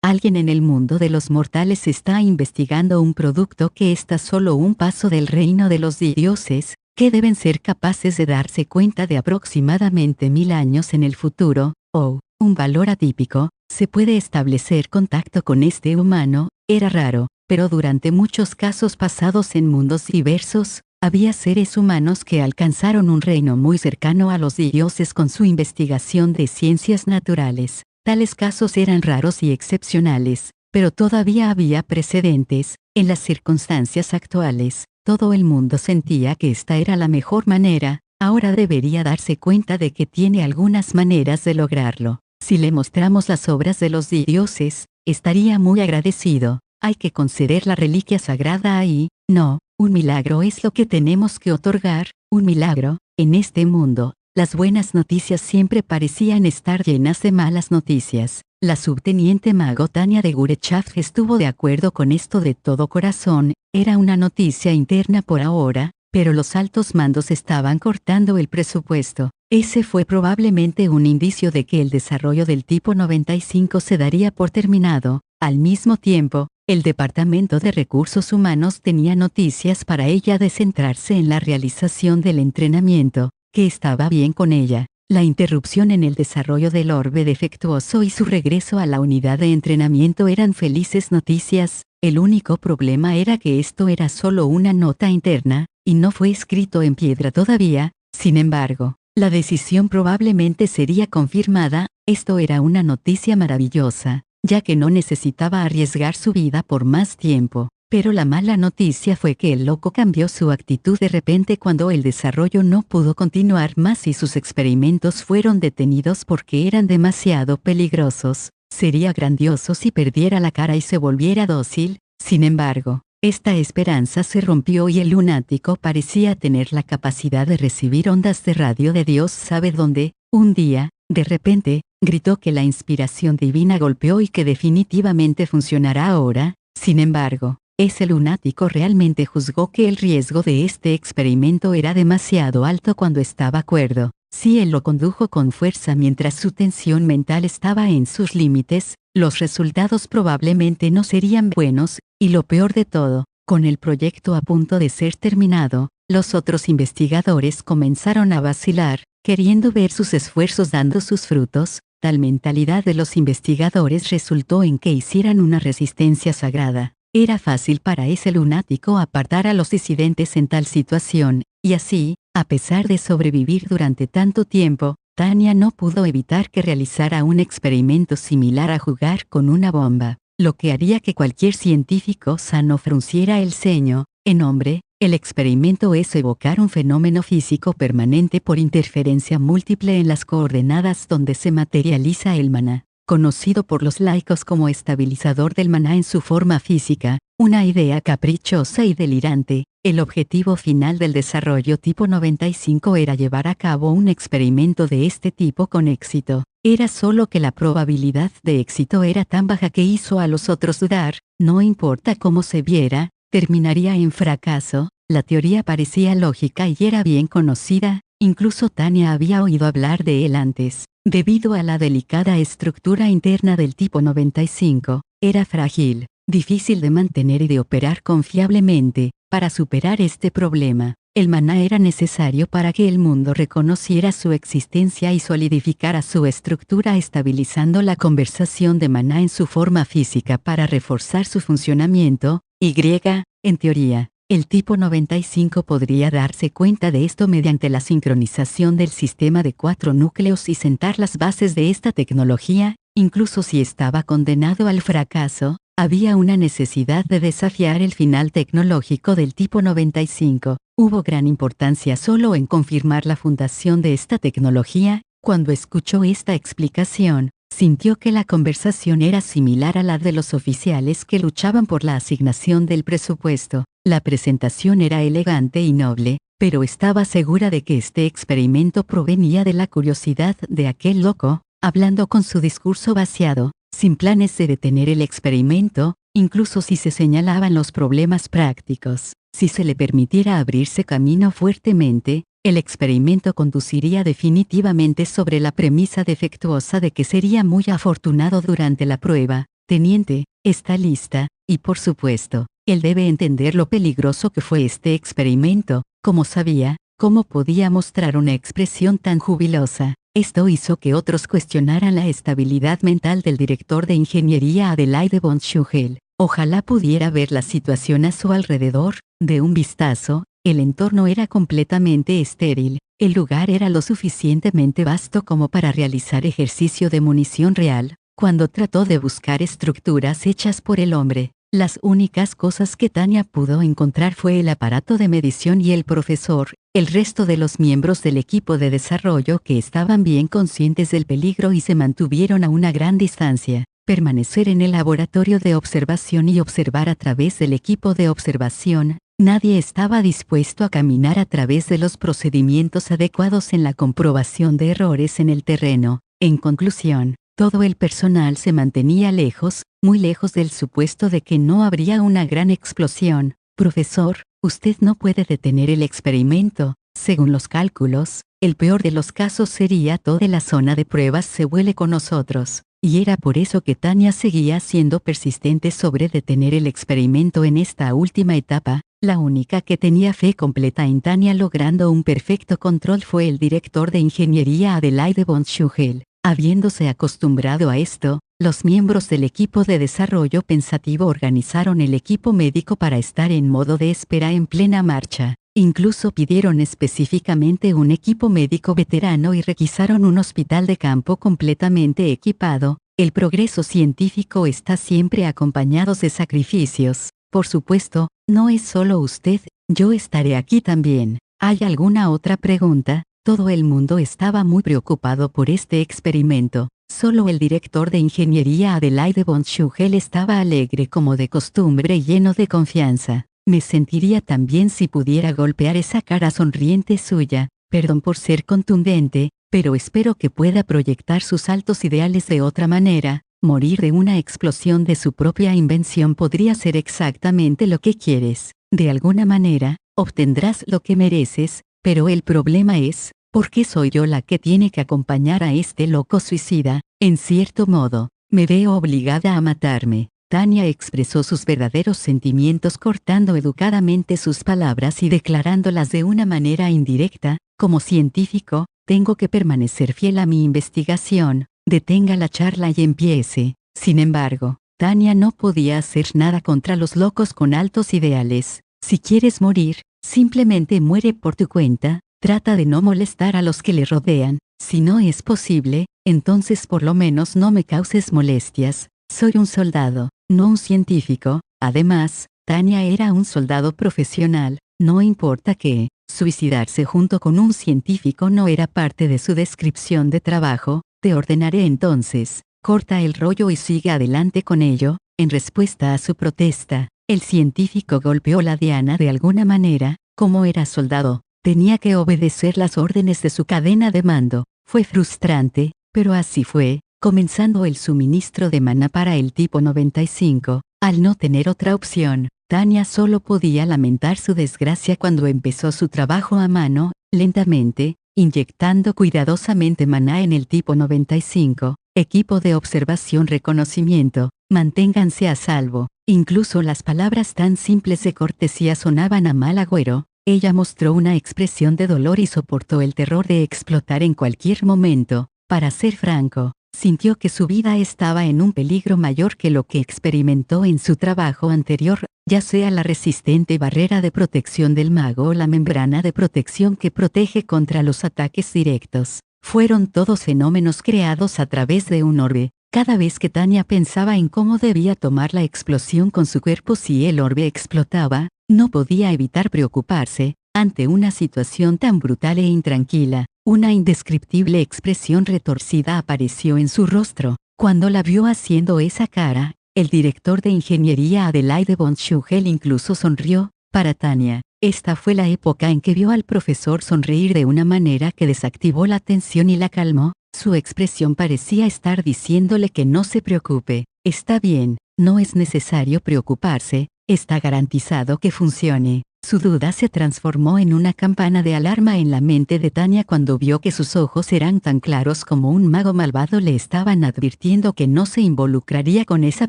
alguien en el mundo de los mortales está investigando un producto que está solo un paso del reino de los dioses, que deben ser capaces de darse cuenta de aproximadamente 1000 años en el futuro, un valor atípico. Se puede establecer contacto con este humano. Era raro, pero durante muchos casos pasados en mundos diversos, había seres humanos que alcanzaron un reino muy cercano a los dioses con su investigación de ciencias naturales. Tales casos eran raros y excepcionales, pero todavía había precedentes. En las circunstancias actuales, todo el mundo sentía que esta era la mejor manera. Ahora debería darse cuenta de que tiene algunas maneras de lograrlo. Si le mostramos las obras de los dioses, estaría muy agradecido. Hay que conceder la reliquia sagrada ahí. No, un milagro es lo que tenemos que otorgar. Un milagro. En este mundo, las buenas noticias siempre parecían estar llenas de malas noticias. La subteniente mago Tania de Gurechav estuvo de acuerdo con esto de todo corazón. Era una noticia interna por ahora, pero los altos mandos estaban cortando el presupuesto. Ese fue probablemente un indicio de que el desarrollo del tipo 95 se daría por terminado. Al mismo tiempo, el Departamento de Recursos Humanos tenía noticias para ella de centrarse en la realización del entrenamiento, que estaba bien con ella. La interrupción en el desarrollo del orbe defectuoso y su regreso a la unidad de entrenamiento eran felices noticias. El único problema era que esto era solo una nota interna, y no fue escrito en piedra todavía. Sin embargo, la decisión probablemente sería confirmada. Esto era una noticia maravillosa, ya que no necesitaba arriesgar su vida por más tiempo. Pero la mala noticia fue que el loco cambió su actitud de repente cuando el desarrollo no pudo continuar más y sus experimentos fueron detenidos porque eran demasiado peligrosos. Sería grandioso si perdiera la cara y se volviera dócil. Sin embargo, esta esperanza se rompió y el lunático parecía tener la capacidad de recibir ondas de radio de Dios sabe dónde. Un día, de repente, gritó que la inspiración divina golpeó y que definitivamente funcionará ahora. Sin embargo, ese lunático realmente juzgó que el riesgo de este experimento era demasiado alto cuando estaba cuerdo. Si él lo condujo con fuerza mientras su tensión mental estaba en sus límites, los resultados probablemente no serían buenos, y lo peor de todo, con el proyecto a punto de ser terminado, los otros investigadores comenzaron a vacilar, queriendo ver sus esfuerzos dando sus frutos. Tal mentalidad de los investigadores resultó en que hicieran una resistencia sagrada. Era fácil para ese lunático apartar a los disidentes en tal situación, y así, a pesar de sobrevivir durante tanto tiempo, Tania no pudo evitar que realizara un experimento similar a jugar con una bomba, lo que haría que cualquier científico sano frunciera el ceño. En hombre, el experimento es evocar un fenómeno físico permanente por interferencia múltiple en las coordenadas donde se materializa el maná, conocido por los laicos como estabilizador del maná en su forma física, una idea caprichosa y delirante. El objetivo final del desarrollo tipo 95 era llevar a cabo un experimento de este tipo con éxito. Era solo que la probabilidad de éxito era tan baja que hizo a los otros dudar. No importa cómo se viera, terminaría en fracaso. La teoría parecía lógica y era bien conocida. Incluso Tania había oído hablar de él antes. Debido a la delicada estructura interna del tipo 95, era frágil, difícil de mantener y de operar confiablemente. Para superar este problema, El maná era necesario para que el mundo reconociera su existencia y solidificara su estructura, estabilizando la conversación de maná en su forma física para reforzar su funcionamiento. En teoría, el tipo 95 podría darse cuenta de esto mediante la sincronización del sistema de 4 núcleos y sentar las bases de esta tecnología. Incluso si estaba condenado al fracaso, había una necesidad de desafiar el final tecnológico del tipo 95. Hubo gran importancia solo en confirmar la fundación de esta tecnología. Cuando escuchó esta explicación, sintió que la conversación era similar a la de los oficiales que luchaban por la asignación del presupuesto. La presentación era elegante y noble, pero estaba segura de que este experimento provenía de la curiosidad de aquel loco, hablando con su discurso vaciado, sin planes de detener el experimento, incluso si se señalaban los problemas prácticos. Si se le permitiera abrirse camino fuertemente, el experimento conduciría definitivamente sobre la premisa defectuosa de que sería muy afortunado durante la prueba. Teniente, está lista, y por supuesto, él debe entender lo peligroso que fue este experimento. Como sabía, cómo podía mostrar una expresión tan jubilosa. Esto hizo que otros cuestionaran la estabilidad mental del director de ingeniería Adelaide von Schuchel. Ojalá pudiera ver la situación a su alrededor. De un vistazo, el entorno era completamente estéril. El lugar era lo suficientemente vasto como para realizar ejercicio de munición real. Cuando trató de buscar estructuras hechas por el hombre, las únicas cosas que Tanya pudo encontrar fue el aparato de medición y el profesor. El resto de los miembros del equipo de desarrollo que estaban bien conscientes del peligro y se mantuvieron a una gran distancia. Permanecer en el laboratorio de observación y observar a través del equipo de observación. Nadie estaba dispuesto a caminar a través de los procedimientos adecuados en la comprobación de errores en el terreno. En conclusión, todo el personal se mantenía lejos, muy lejos del supuesto de que no habría una gran explosión. Profesor, usted no puede detener el experimento. Según los cálculos, el peor de los casos sería toda la zona de pruebas se vuele con nosotros. Y era por eso que Tanya seguía siendo persistente sobre detener el experimento en esta última etapa. La única que tenía fe completa en Tanya logrando un perfecto control fue el director de ingeniería Adelaide von Schuchel. Habiéndose acostumbrado a esto, los miembros del equipo de desarrollo pensativo organizaron el equipo médico para estar en modo de espera en plena marcha. Incluso pidieron específicamente un equipo médico veterano y requisaron un hospital de campo completamente equipado. El progreso científico está siempre acompañado de sacrificios. Por supuesto, no es solo usted, yo estaré aquí también. ¿Hay alguna otra pregunta? Todo el mundo estaba muy preocupado por este experimento. Solo el director de ingeniería Adelaide von Schuchel estaba alegre como de costumbre y lleno de confianza. Me sentiría tan bien si pudiera golpear esa cara sonriente suya. Perdón por ser contundente, pero espero que pueda proyectar sus altos ideales de otra manera. Morir de una explosión de su propia invención podría ser exactamente lo que quieres. De alguna manera, obtendrás lo que mereces, pero el problema es, ¿por qué soy yo la que tiene que acompañar a este loco suicida? En cierto modo, me veo obligada a matarme. Tanya expresó sus verdaderos sentimientos cortando educadamente sus palabras y declarándolas de una manera indirecta. Como científico, tengo que permanecer fiel a mi investigación. Detenga la charla y empiece. Sin embargo, Tanya no podía hacer nada contra los locos con altos ideales. Si quieres morir, simplemente muere por tu cuenta. Trata de no molestar a los que le rodean. Si no es posible, entonces por lo menos no me causes molestias. Soy un soldado, no un científico. Además, Tanya era un soldado profesional. No importa que, suicidarse junto con un científico no era parte de su descripción de trabajo. Te ordenaré entonces, corta el rollo y sigue adelante con ello. En respuesta a su protesta, el científico golpeó la diana de alguna manera. Como era soldado, tenía que obedecer las órdenes de su cadena de mando. Fue frustrante, pero así fue, comenzando el suministro de maná para el tipo 95. Al no tener otra opción, Tanya solo podía lamentar su desgracia cuando empezó su trabajo a mano, lentamente, inyectando cuidadosamente maná en el tipo 95. Equipo de observación reconocimiento, manténganse a salvo. Incluso las palabras tan simples de cortesía sonaban a mal agüero. Ella mostró una expresión de dolor y soportó el terror de explotar en cualquier momento. Para ser franco, sintió que su vida estaba en un peligro mayor que lo que experimentó en su trabajo anterior, ya sea la resistente barrera de protección del mago o la membrana de protección que protege contra los ataques directos. Fueron todos fenómenos creados a través de un orbe. Cada vez que Tanya pensaba en cómo debía tomar la explosión con su cuerpo si el orbe explotaba, no podía evitar preocuparse. Ante una situación tan brutal e intranquila, una indescriptible expresión retorcida apareció en su rostro. Cuando la vio haciendo esa cara, el director de ingeniería Adelaide von Schuchel incluso sonrió. Para Tanya, esta fue la época en que vio al profesor sonreír de una manera que desactivó la tensión y la calmó. Su expresión parecía estar diciéndole que no se preocupe. Está bien, no es necesario preocuparse, está garantizado que funcione. Su duda se transformó en una campana de alarma en la mente de Tanya cuando vio que sus ojos eran tan claros como un mago malvado le estaban advirtiendo que no se involucraría con esa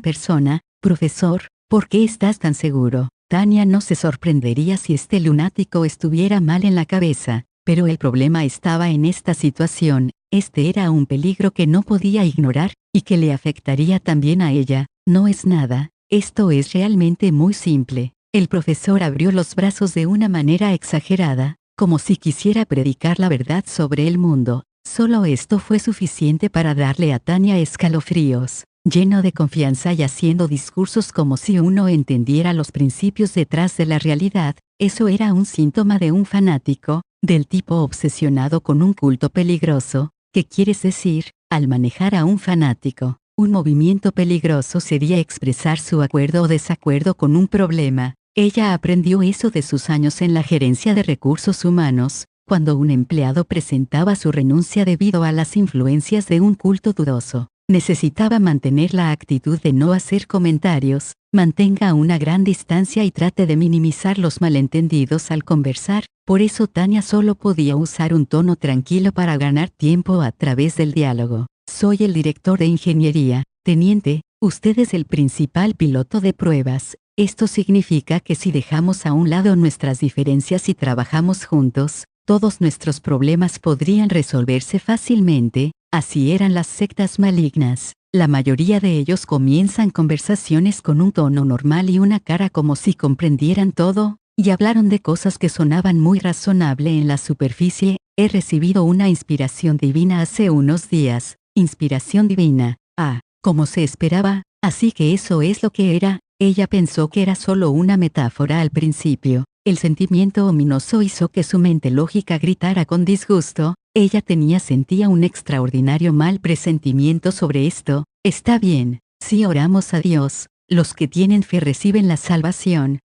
persona. Profesor, ¿por qué estás tan seguro? Tanya no se sorprendería si este lunático estuviera mal en la cabeza, pero el problema estaba en esta situación. Este era un peligro que no podía ignorar, y que le afectaría también a ella. No es nada, esto es realmente muy simple. El profesor abrió los brazos de una manera exagerada, como si quisiera predicar la verdad sobre el mundo. Solo esto fue suficiente para darle a Tanya escalofríos. Lleno de confianza y haciendo discursos como si uno entendiera los principios detrás de la realidad, eso era un síntoma de un fanático, del tipo obsesionado con un culto peligroso. ¿Qué quieres decir? Al manejar a un fanático, un movimiento peligroso sería expresar su acuerdo o desacuerdo con un problema. Ella aprendió eso de sus años en la gerencia de recursos humanos, cuando un empleado presentaba su renuncia debido a las influencias de un culto dudoso. Necesitaba mantener la actitud de no hacer comentarios, mantenga una gran distancia y trate de minimizar los malentendidos al conversar. Por eso Tanya solo podía usar un tono tranquilo para ganar tiempo a través del diálogo. Soy el director de ingeniería, teniente, usted es el principal piloto de pruebas. Esto significa que si dejamos a un lado nuestras diferencias y trabajamos juntos, todos nuestros problemas podrían resolverse fácilmente. Así eran las sectas malignas. La mayoría de ellos comienzan conversaciones con un tono normal y una cara como si comprendieran todo, y hablaron de cosas que sonaban muy razonable en la superficie. He recibido una inspiración divina hace unos días. Inspiración divina. Ah, como se esperaba, así que eso es lo que era. Ella pensó que era solo una metáfora al principio. El sentimiento ominoso hizo que su mente lógica gritara con disgusto. Ella sentía un extraordinario mal presentimiento sobre esto. Está bien, si oramos a Dios, los que tienen fe reciben la salvación.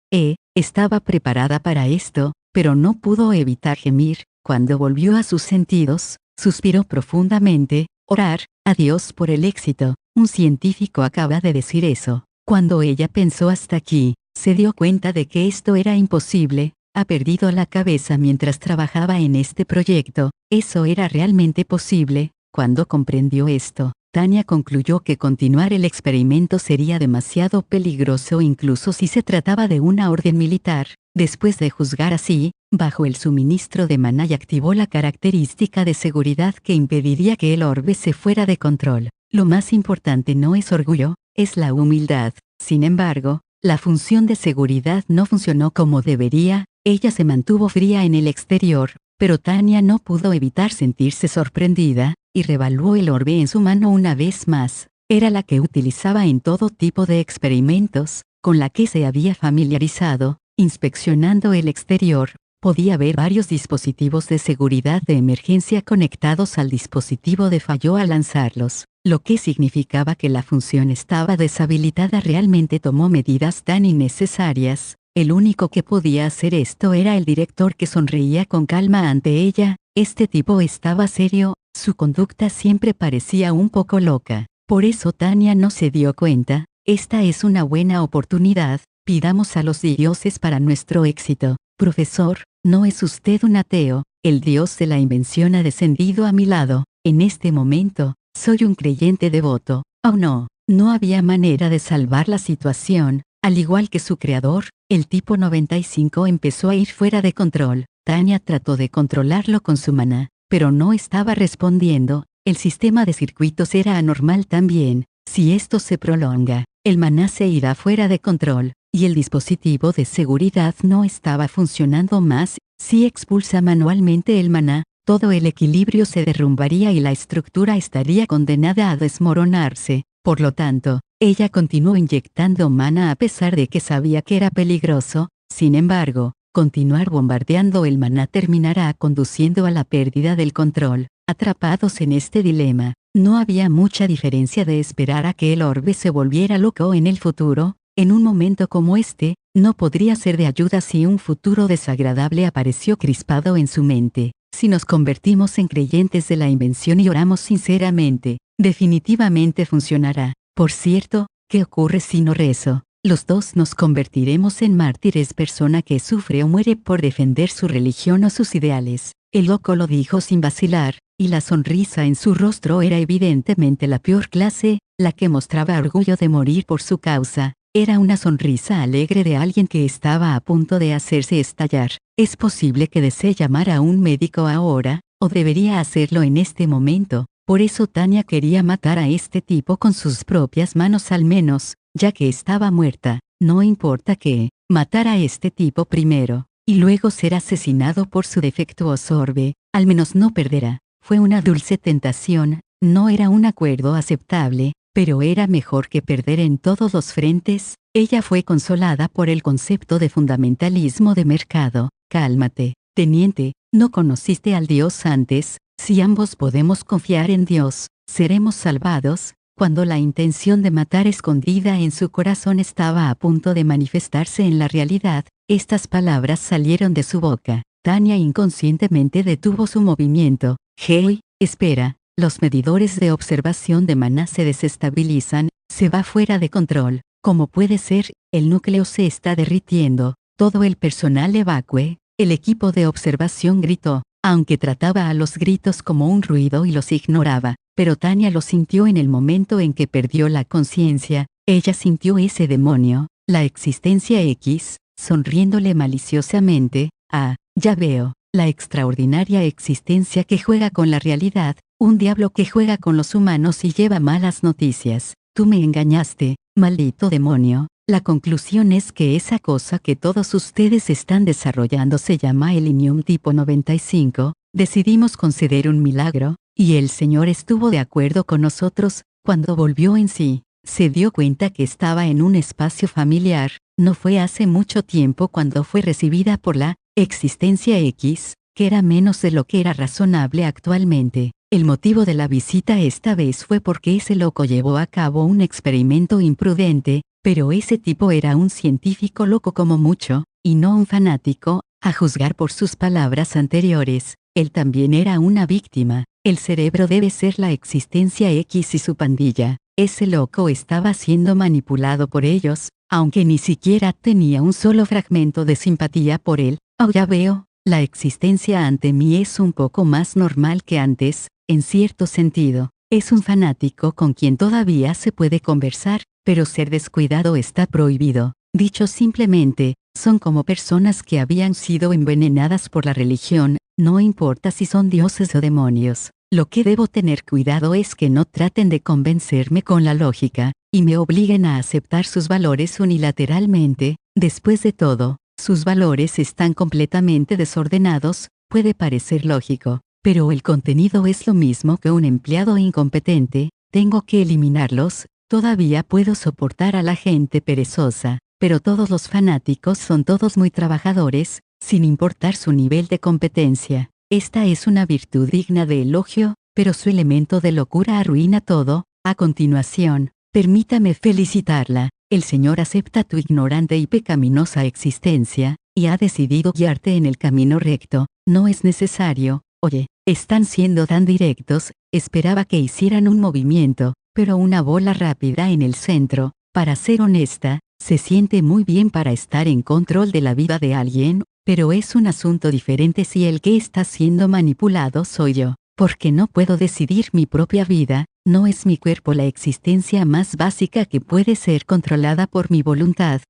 Estaba preparada para esto, pero no pudo evitar gemir. Cuando volvió a sus sentidos, suspiró profundamente. Orar a Dios por el éxito. Un científico acaba de decir eso. Cuando ella pensó hasta aquí, se dio cuenta de que esto era imposible. Ha perdido la cabeza mientras trabajaba en este proyecto. Eso era realmente posible. Cuando comprendió esto, Tanya concluyó que continuar el experimento sería demasiado peligroso incluso si se trataba de una orden militar. Después de juzgar así, bajo el suministro de maná y activó la característica de seguridad que impediría que el orbe se fuera de control. Lo más importante no es orgullo, es la humildad. Sin embargo, la función de seguridad no funcionó como debería. Ella se mantuvo fría en el exterior, pero Tanya no pudo evitar sentirse sorprendida, y revaluó el orbe en su mano una vez más. Era la que utilizaba en todo tipo de experimentos, con la que se había familiarizado. Inspeccionando el exterior, podía ver varios dispositivos de seguridad de emergencia conectados al dispositivo de fallo al lanzarlos, lo que significaba que la función estaba deshabilitada. Realmente tomó medidas tan innecesarias. El único que podía hacer esto era el director, que sonreía con calma ante ella. Este tipo estaba serio, su conducta siempre parecía un poco loca. Por eso Tanya no se dio cuenta. Esta es una buena oportunidad, pidamos a los dioses para nuestro éxito. Profesor, no es usted un ateo, el dios de la invención ha descendido a mi lado. En este momento, soy un creyente devoto. Oh no, no había manera de salvar la situación. Al igual que su creador, el tipo 95 empezó a ir fuera de control. Tanya trató de controlarlo con su maná, pero no estaba respondiendo. El sistema de circuitos era anormal también. Si esto se prolonga, el maná se irá fuera de control, y el dispositivo de seguridad no estaba funcionando más. Si expulsa manualmente el maná, todo el equilibrio se derrumbaría y la estructura estaría condenada a desmoronarse. Por lo tanto, ella continuó inyectando maná a pesar de que sabía que era peligroso. Sin embargo, continuar bombardeando el maná terminará conduciendo a la pérdida del control. Atrapados en este dilema, no había mucha diferencia de esperar a que el orbe se volviera loco en el futuro. En un momento como este, no podría ser de ayuda si un futuro desagradable apareció crispado en su mente. Si nos convertimos en creyentes de la invención y oramos sinceramente, definitivamente funcionará. Por cierto, ¿qué ocurre si no rezo? Los dos nos convertiremos en mártires, persona que sufre o muere por defender su religión o sus ideales. El loco lo dijo sin vacilar, y la sonrisa en su rostro era evidentemente la peor clase, la que mostraba orgullo de morir por su causa. Era una sonrisa alegre de alguien que estaba a punto de hacerse estallar. Es posible que desee llamar a un médico ahora, o debería hacerlo en este momento. Por eso Tanya quería matar a este tipo con sus propias manos al menos, ya que estaba muerta. No importa que, matar a este tipo primero, y luego ser asesinado por su defectuoso orbe, al menos no perderá. Fue una dulce tentación, no era un acuerdo aceptable, pero era mejor que perder en todos los frentes. Ella fue consolada por el concepto de fundamentalismo de mercado. Cálmate, teniente, no conociste al Dios antes. Si ambos podemos confiar en Dios, seremos salvados. Cuando la intención de matar escondida en su corazón estaba a punto de manifestarse en la realidad, estas palabras salieron de su boca. Tanya inconscientemente detuvo su movimiento. Hey, espera. Los medidores de observación de maná se desestabilizan, se va fuera de control. ¿Cómo puede ser? El núcleo se está derritiendo. Todo el personal evacue. El equipo de observación gritó, aunque trataba a los gritos como un ruido y los ignoraba, pero Tanya lo sintió en el momento en que perdió la conciencia. Ella sintió ese demonio, la existencia X, sonriéndole maliciosamente. Ah, ya veo, la extraordinaria existencia que juega con la realidad. Un diablo que juega con los humanos y lleva malas noticias. Tú me engañaste, maldito demonio. La conclusión es que esa cosa que todos ustedes están desarrollando se llama el Inium tipo 95. Decidimos conceder un milagro, y el Señor estuvo de acuerdo con nosotros. Cuando volvió en sí, se dio cuenta que estaba en un espacio familiar. No fue hace mucho tiempo cuando fue recibida por la existencia X, que era menos de lo que era razonable actualmente. El motivo de la visita esta vez fue porque ese loco llevó a cabo un experimento imprudente, pero ese tipo era un científico loco como mucho, y no un fanático, a juzgar por sus palabras anteriores. Él también era una víctima. El cerebro debe ser la existencia X y su pandilla. Ese loco estaba siendo manipulado por ellos, aunque ni siquiera tenía un solo fragmento de simpatía por él. Oh, ya veo, la existencia ante mí es un poco más normal que antes. En cierto sentido, es un fanático con quien todavía se puede conversar, pero ser descuidado está prohibido. Dicho simplemente, son como personas que habían sido envenenadas por la religión, no importa si son dioses o demonios. Lo que debo tener cuidado es que no traten de convencerme con la lógica, y me obliguen a aceptar sus valores unilateralmente. Después de todo, sus valores están completamente desordenados. Puede parecer lógico, pero el contenido es lo mismo que un empleado incompetente. Tengo que eliminarlos. Todavía puedo soportar a la gente perezosa, pero todos los fanáticos son todos muy trabajadores, sin importar su nivel de competencia. Esta es una virtud digna de elogio, pero su elemento de locura arruina todo. A continuación, permítame felicitarla. El Señor acepta tu ignorante y pecaminosa existencia, y ha decidido guiarte en el camino recto. No es necesario. Oye, están siendo tan directos. Esperaba que hicieran un movimiento, pero una bola rápida en el centro. Para ser honesta, se siente muy bien para estar en control de la vida de alguien, pero es un asunto diferente si el que está siendo manipulado soy yo. Porque no puedo decidir mi propia vida, no es mi cuerpo la existencia más básica que puede ser controlada por mi voluntad.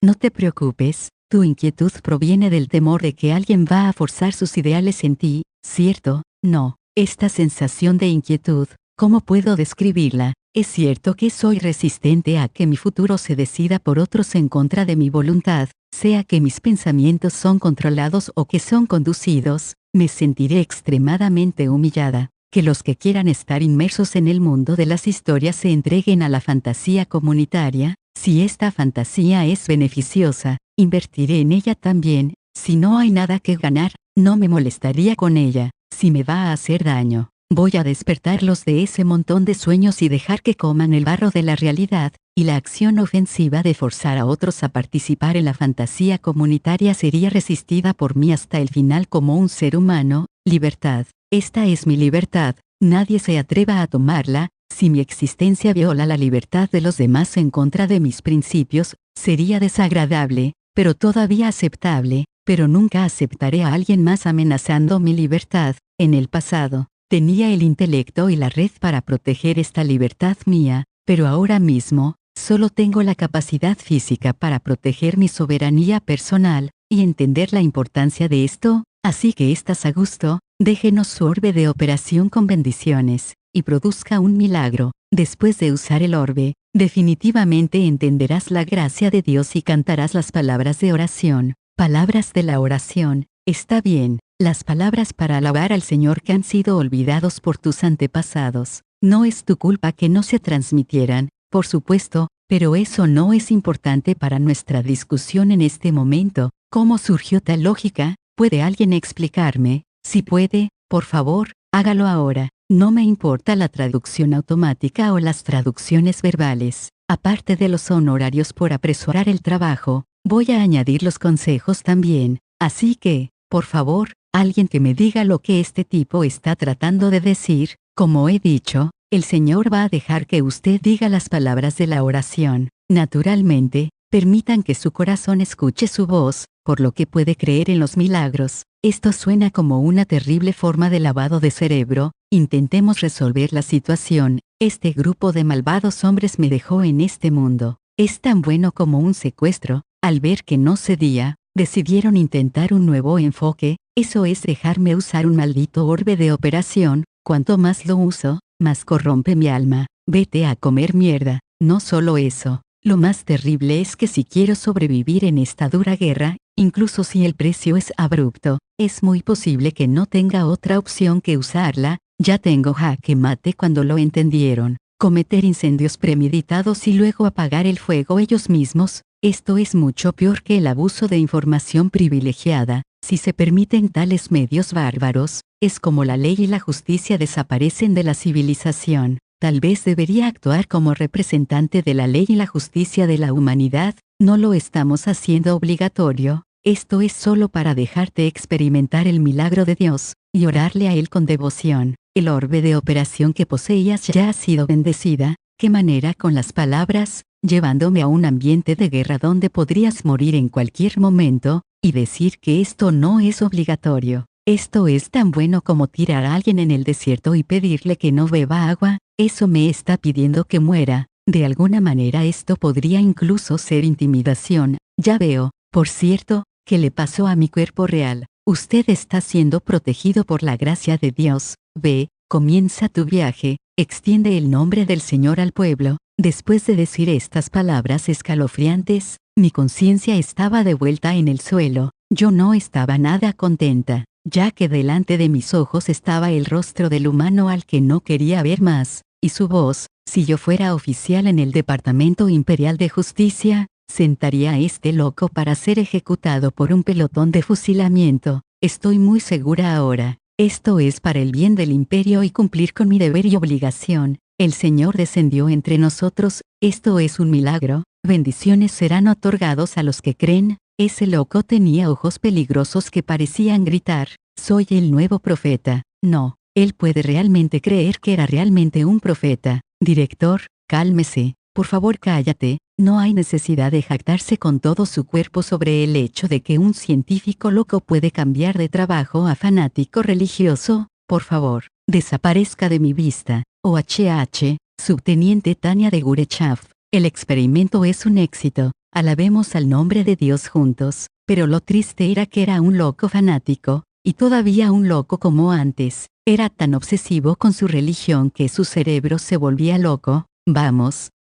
No te preocupes, tu inquietud proviene del temor de que alguien va a forzar sus ideales en ti, ¿cierto? No, esta sensación de inquietud, ¿cómo puedo describirla? Es cierto que soy resistente a que mi futuro se decida por otros en contra de mi voluntad, sea que mis pensamientos son controlados o que son conducidos, me sentiré extremadamente humillada. Que los que quieran estar inmersos en el mundo de las historias se entreguen a la fantasía comunitaria. Si esta fantasía es beneficiosa, invertiré en ella también. Si no hay nada que ganar, no me molestaría con ella. Si me va a hacer daño, voy a despertarlos de ese montón de sueños y dejar que coman el barro de la realidad, y la acción ofensiva de forzar a otros a participar en la fantasía comunitaria sería resistida por mí hasta el final como un ser humano. Libertad. Esta es mi libertad, nadie se atreva a tomarla. Si mi existencia viola la libertad de los demás en contra de mis principios, sería desagradable, pero todavía aceptable, pero nunca aceptaré a alguien más amenazando mi libertad. En el pasado, tenía el intelecto y la red para proteger esta libertad mía, pero ahora mismo, solo tengo la capacidad física para proteger mi soberanía personal, y entender la importancia de esto. Así que estás a gusto, déjenos su orbe de operación con bendiciones, y produzca un milagro. Después de usar el orbe, definitivamente entenderás la gracia de Dios y cantarás las palabras de oración. Palabras de la oración. Está bien, las palabras para alabar al Señor que han sido olvidados por tus antepasados. No es tu culpa que no se transmitieran, por supuesto, pero eso no es importante para nuestra discusión en este momento. ¿Cómo surgió tal lógica? ¿Puede alguien explicarme? Si puede, por favor, hágalo ahora. No me importa la traducción automática o las traducciones verbales. Aparte de los honorarios por apresurar el trabajo, voy a añadir los consejos también. Así que, por favor, alguien que me diga lo que este tipo está tratando de decir. Como he dicho, el Señor va a dejar que usted diga las palabras de la oración. Naturalmente, permitan que su corazón escuche su voz, por lo que puede creer en los milagros. Esto suena como una terrible forma de lavado de cerebro. Intentemos resolver la situación. Este grupo de malvados hombres me dejó en este mundo. Es tan bueno como un secuestro. Al ver que no cedía, decidieron intentar un nuevo enfoque. Eso es dejarme usar un maldito orbe de operación. Cuanto más lo uso, más corrompe mi alma. Vete a comer mierda. No solo eso. Lo más terrible es que si quiero sobrevivir en esta dura guerra, incluso si el precio es abrupto, es muy posible que no tenga otra opción que usarla. Ya tengo jaque mate cuando lo entendieron. Cometer incendios premeditados y luego apagar el fuego ellos mismos. Esto es mucho peor que el abuso de información privilegiada. Si se permiten tales medios bárbaros, es como la ley y la justicia desaparecen de la civilización. Tal vez debería actuar como representante de la ley y la justicia de la humanidad. No lo estamos haciendo obligatorio. Esto es solo para dejarte experimentar el milagro de Dios, y orarle a Él con devoción. El orbe de operación que poseías ya ha sido bendecida. ¿Qué manera con las palabras? Llevándome a un ambiente de guerra donde podrías morir en cualquier momento, y decir que esto no es obligatorio. Esto es tan bueno como tirar a alguien en el desierto y pedirle que no beba agua. Eso me está pidiendo que muera. De alguna manera esto podría incluso ser intimidación. Ya veo, por cierto, que le pasó a mi cuerpo real. Usted está siendo protegido por la gracia de Dios. Ve, comienza tu viaje, extiende el nombre del Señor al pueblo. Después de decir estas palabras escalofriantes, mi conciencia estaba de vuelta en el suelo. Yo no estaba nada contenta, ya que delante de mis ojos estaba el rostro del humano al que no quería ver más, y su voz. Si yo fuera oficial en el Departamento Imperial de Justicia, sentaría a este loco para ser ejecutado por un pelotón de fusilamiento. Estoy muy segura ahora. Esto es para el bien del imperio y cumplir con mi deber y obligación. El Señor descendió entre nosotros. Esto es un milagro. Bendiciones serán otorgados a los que creen. Ese loco tenía ojos peligrosos que parecían gritar: soy el nuevo profeta. No, él puede realmente creer que era realmente un profeta. Director, cálmese. Por favor, cállate. No hay necesidad de jactarse con todo su cuerpo sobre el hecho de que un científico loco puede cambiar de trabajo a fanático religioso. Por favor, desaparezca de mi vista. OHH, Subteniente Tania de Gurechov. El experimento es un éxito. Alabemos al nombre de Dios juntos. Pero lo triste era que era un loco fanático, y todavía un loco como antes. Era tan obsesivo con su religión que su cerebro se volvía loco. Vamos,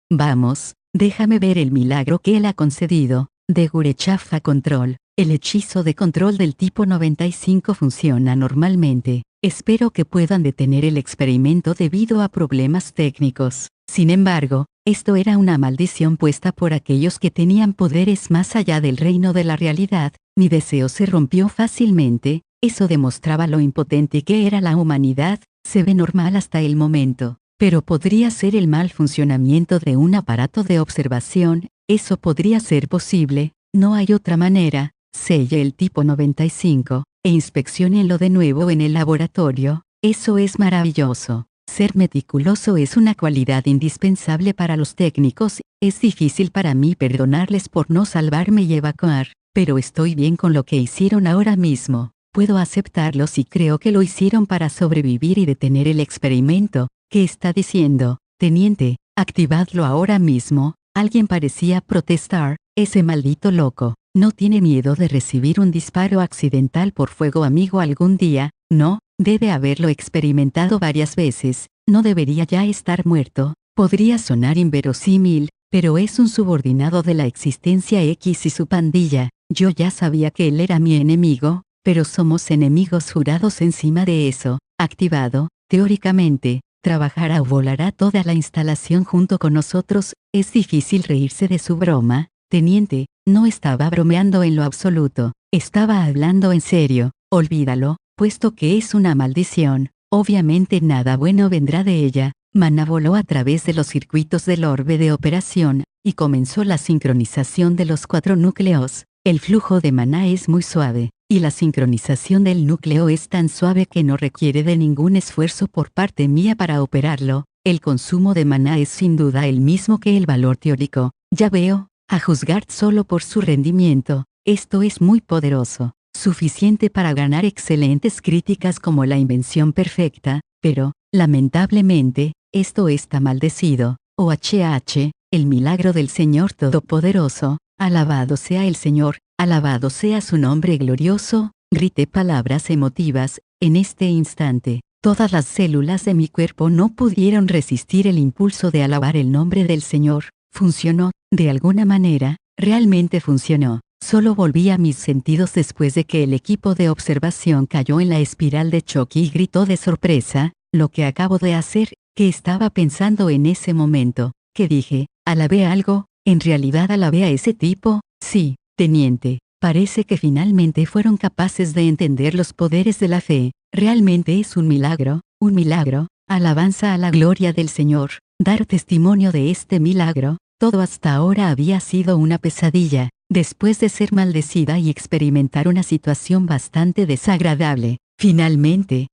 déjame ver el milagro que él ha concedido. De Gurechov a control. El hechizo de control del tipo 95 funciona normalmente. Espero que puedan detener el experimento debido a problemas técnicos. Sin embargo, esto era una maldición puesta por aquellos que tenían poderes más allá del reino de la realidad. Mi deseo se rompió fácilmente. Eso demostraba lo impotente que era la humanidad. Se ve normal hasta el momento. Pero podría ser el mal funcionamiento de un aparato de observación. Eso podría ser posible. No hay otra manera. Selle el tipo 95, e inspecciónenlo de nuevo en el laboratorio. Eso es maravilloso. Ser meticuloso es una cualidad indispensable para los técnicos. Es difícil para mí perdonarles por no salvarme y evacuar, pero estoy bien con lo que hicieron ahora mismo. Puedo aceptarlos y creo que lo hicieron para sobrevivir y detener el experimento. ¿Qué está diciendo, teniente? Activadlo ahora mismo. Alguien parecía protestar. Ese maldito loco. ¿No tiene miedo de recibir un disparo accidental por fuego amigo algún día? No, debe haberlo experimentado varias veces. No debería ya estar muerto. Podría sonar inverosímil, pero es un subordinado de la existencia X y su pandilla. Yo ya sabía que él era mi enemigo, pero somos enemigos jurados encima de eso. Activado, teóricamente, trabajará o volará toda la instalación junto con nosotros. Es difícil reírse de su broma. Teniente, no estaba bromeando en lo absoluto. Estaba hablando en serio. Olvídalo, puesto que es una maldición. Obviamente nada bueno vendrá de ella. Mana voló a través de los circuitos del orbe de operación, y comenzó la sincronización de los 4 núcleos. El flujo de maná es muy suave, y la sincronización del núcleo es tan suave que no requiere de ningún esfuerzo por parte mía para operarlo. El consumo de maná es sin duda el mismo que el valor teórico. Ya veo. A juzgar solo por su rendimiento, esto es muy poderoso, suficiente para ganar excelentes críticas como la invención perfecta, pero, lamentablemente, esto está maldecido. OHH, el milagro del Señor Todopoderoso, alabado sea el Señor, alabado sea su nombre glorioso. Grité palabras emotivas. En este instante, todas las células de mi cuerpo no pudieron resistir el impulso de alabar el nombre del Señor. Funcionó, de alguna manera, realmente funcionó. Solo volví a mis sentidos después de que el equipo de observación cayó en la espiral de choque y gritó de sorpresa. Lo que acabo de hacer, ¿qué estaba pensando en ese momento? ¿Qué dije? ¿Alabé algo? ¿En realidad alabé a ese tipo? Sí, teniente. Parece que finalmente fueron capaces de entender los poderes de la fe. Realmente es un milagro, un milagro. Alabanza a la gloria del Señor. Dar testimonio de este milagro. Todo hasta ahora había sido una pesadilla, después de ser maldecida y experimentar una situación bastante desagradable. Finalmente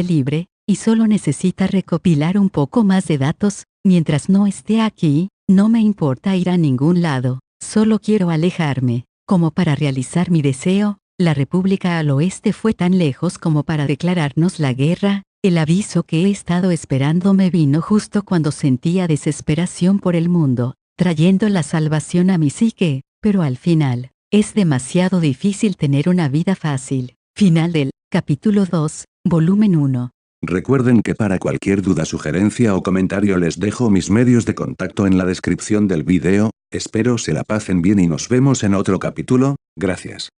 libre, y solo necesita recopilar un poco más de datos. Mientras no esté aquí, no me importa ir a ningún lado, solo quiero alejarme. Como para realizar mi deseo, la República al Oeste fue tan lejos como para declararnos la guerra. El aviso que he estado esperando me vino justo cuando sentía desesperación por el mundo, trayendo la salvación a mi psique, pero al final, es demasiado difícil tener una vida fácil. Final del capítulo 2, volumen 1. Recuerden que para cualquier duda, sugerencia o comentario les dejo mis medios de contacto en la descripción del video. Espero se la pasen bien y nos vemos en otro capítulo. Gracias.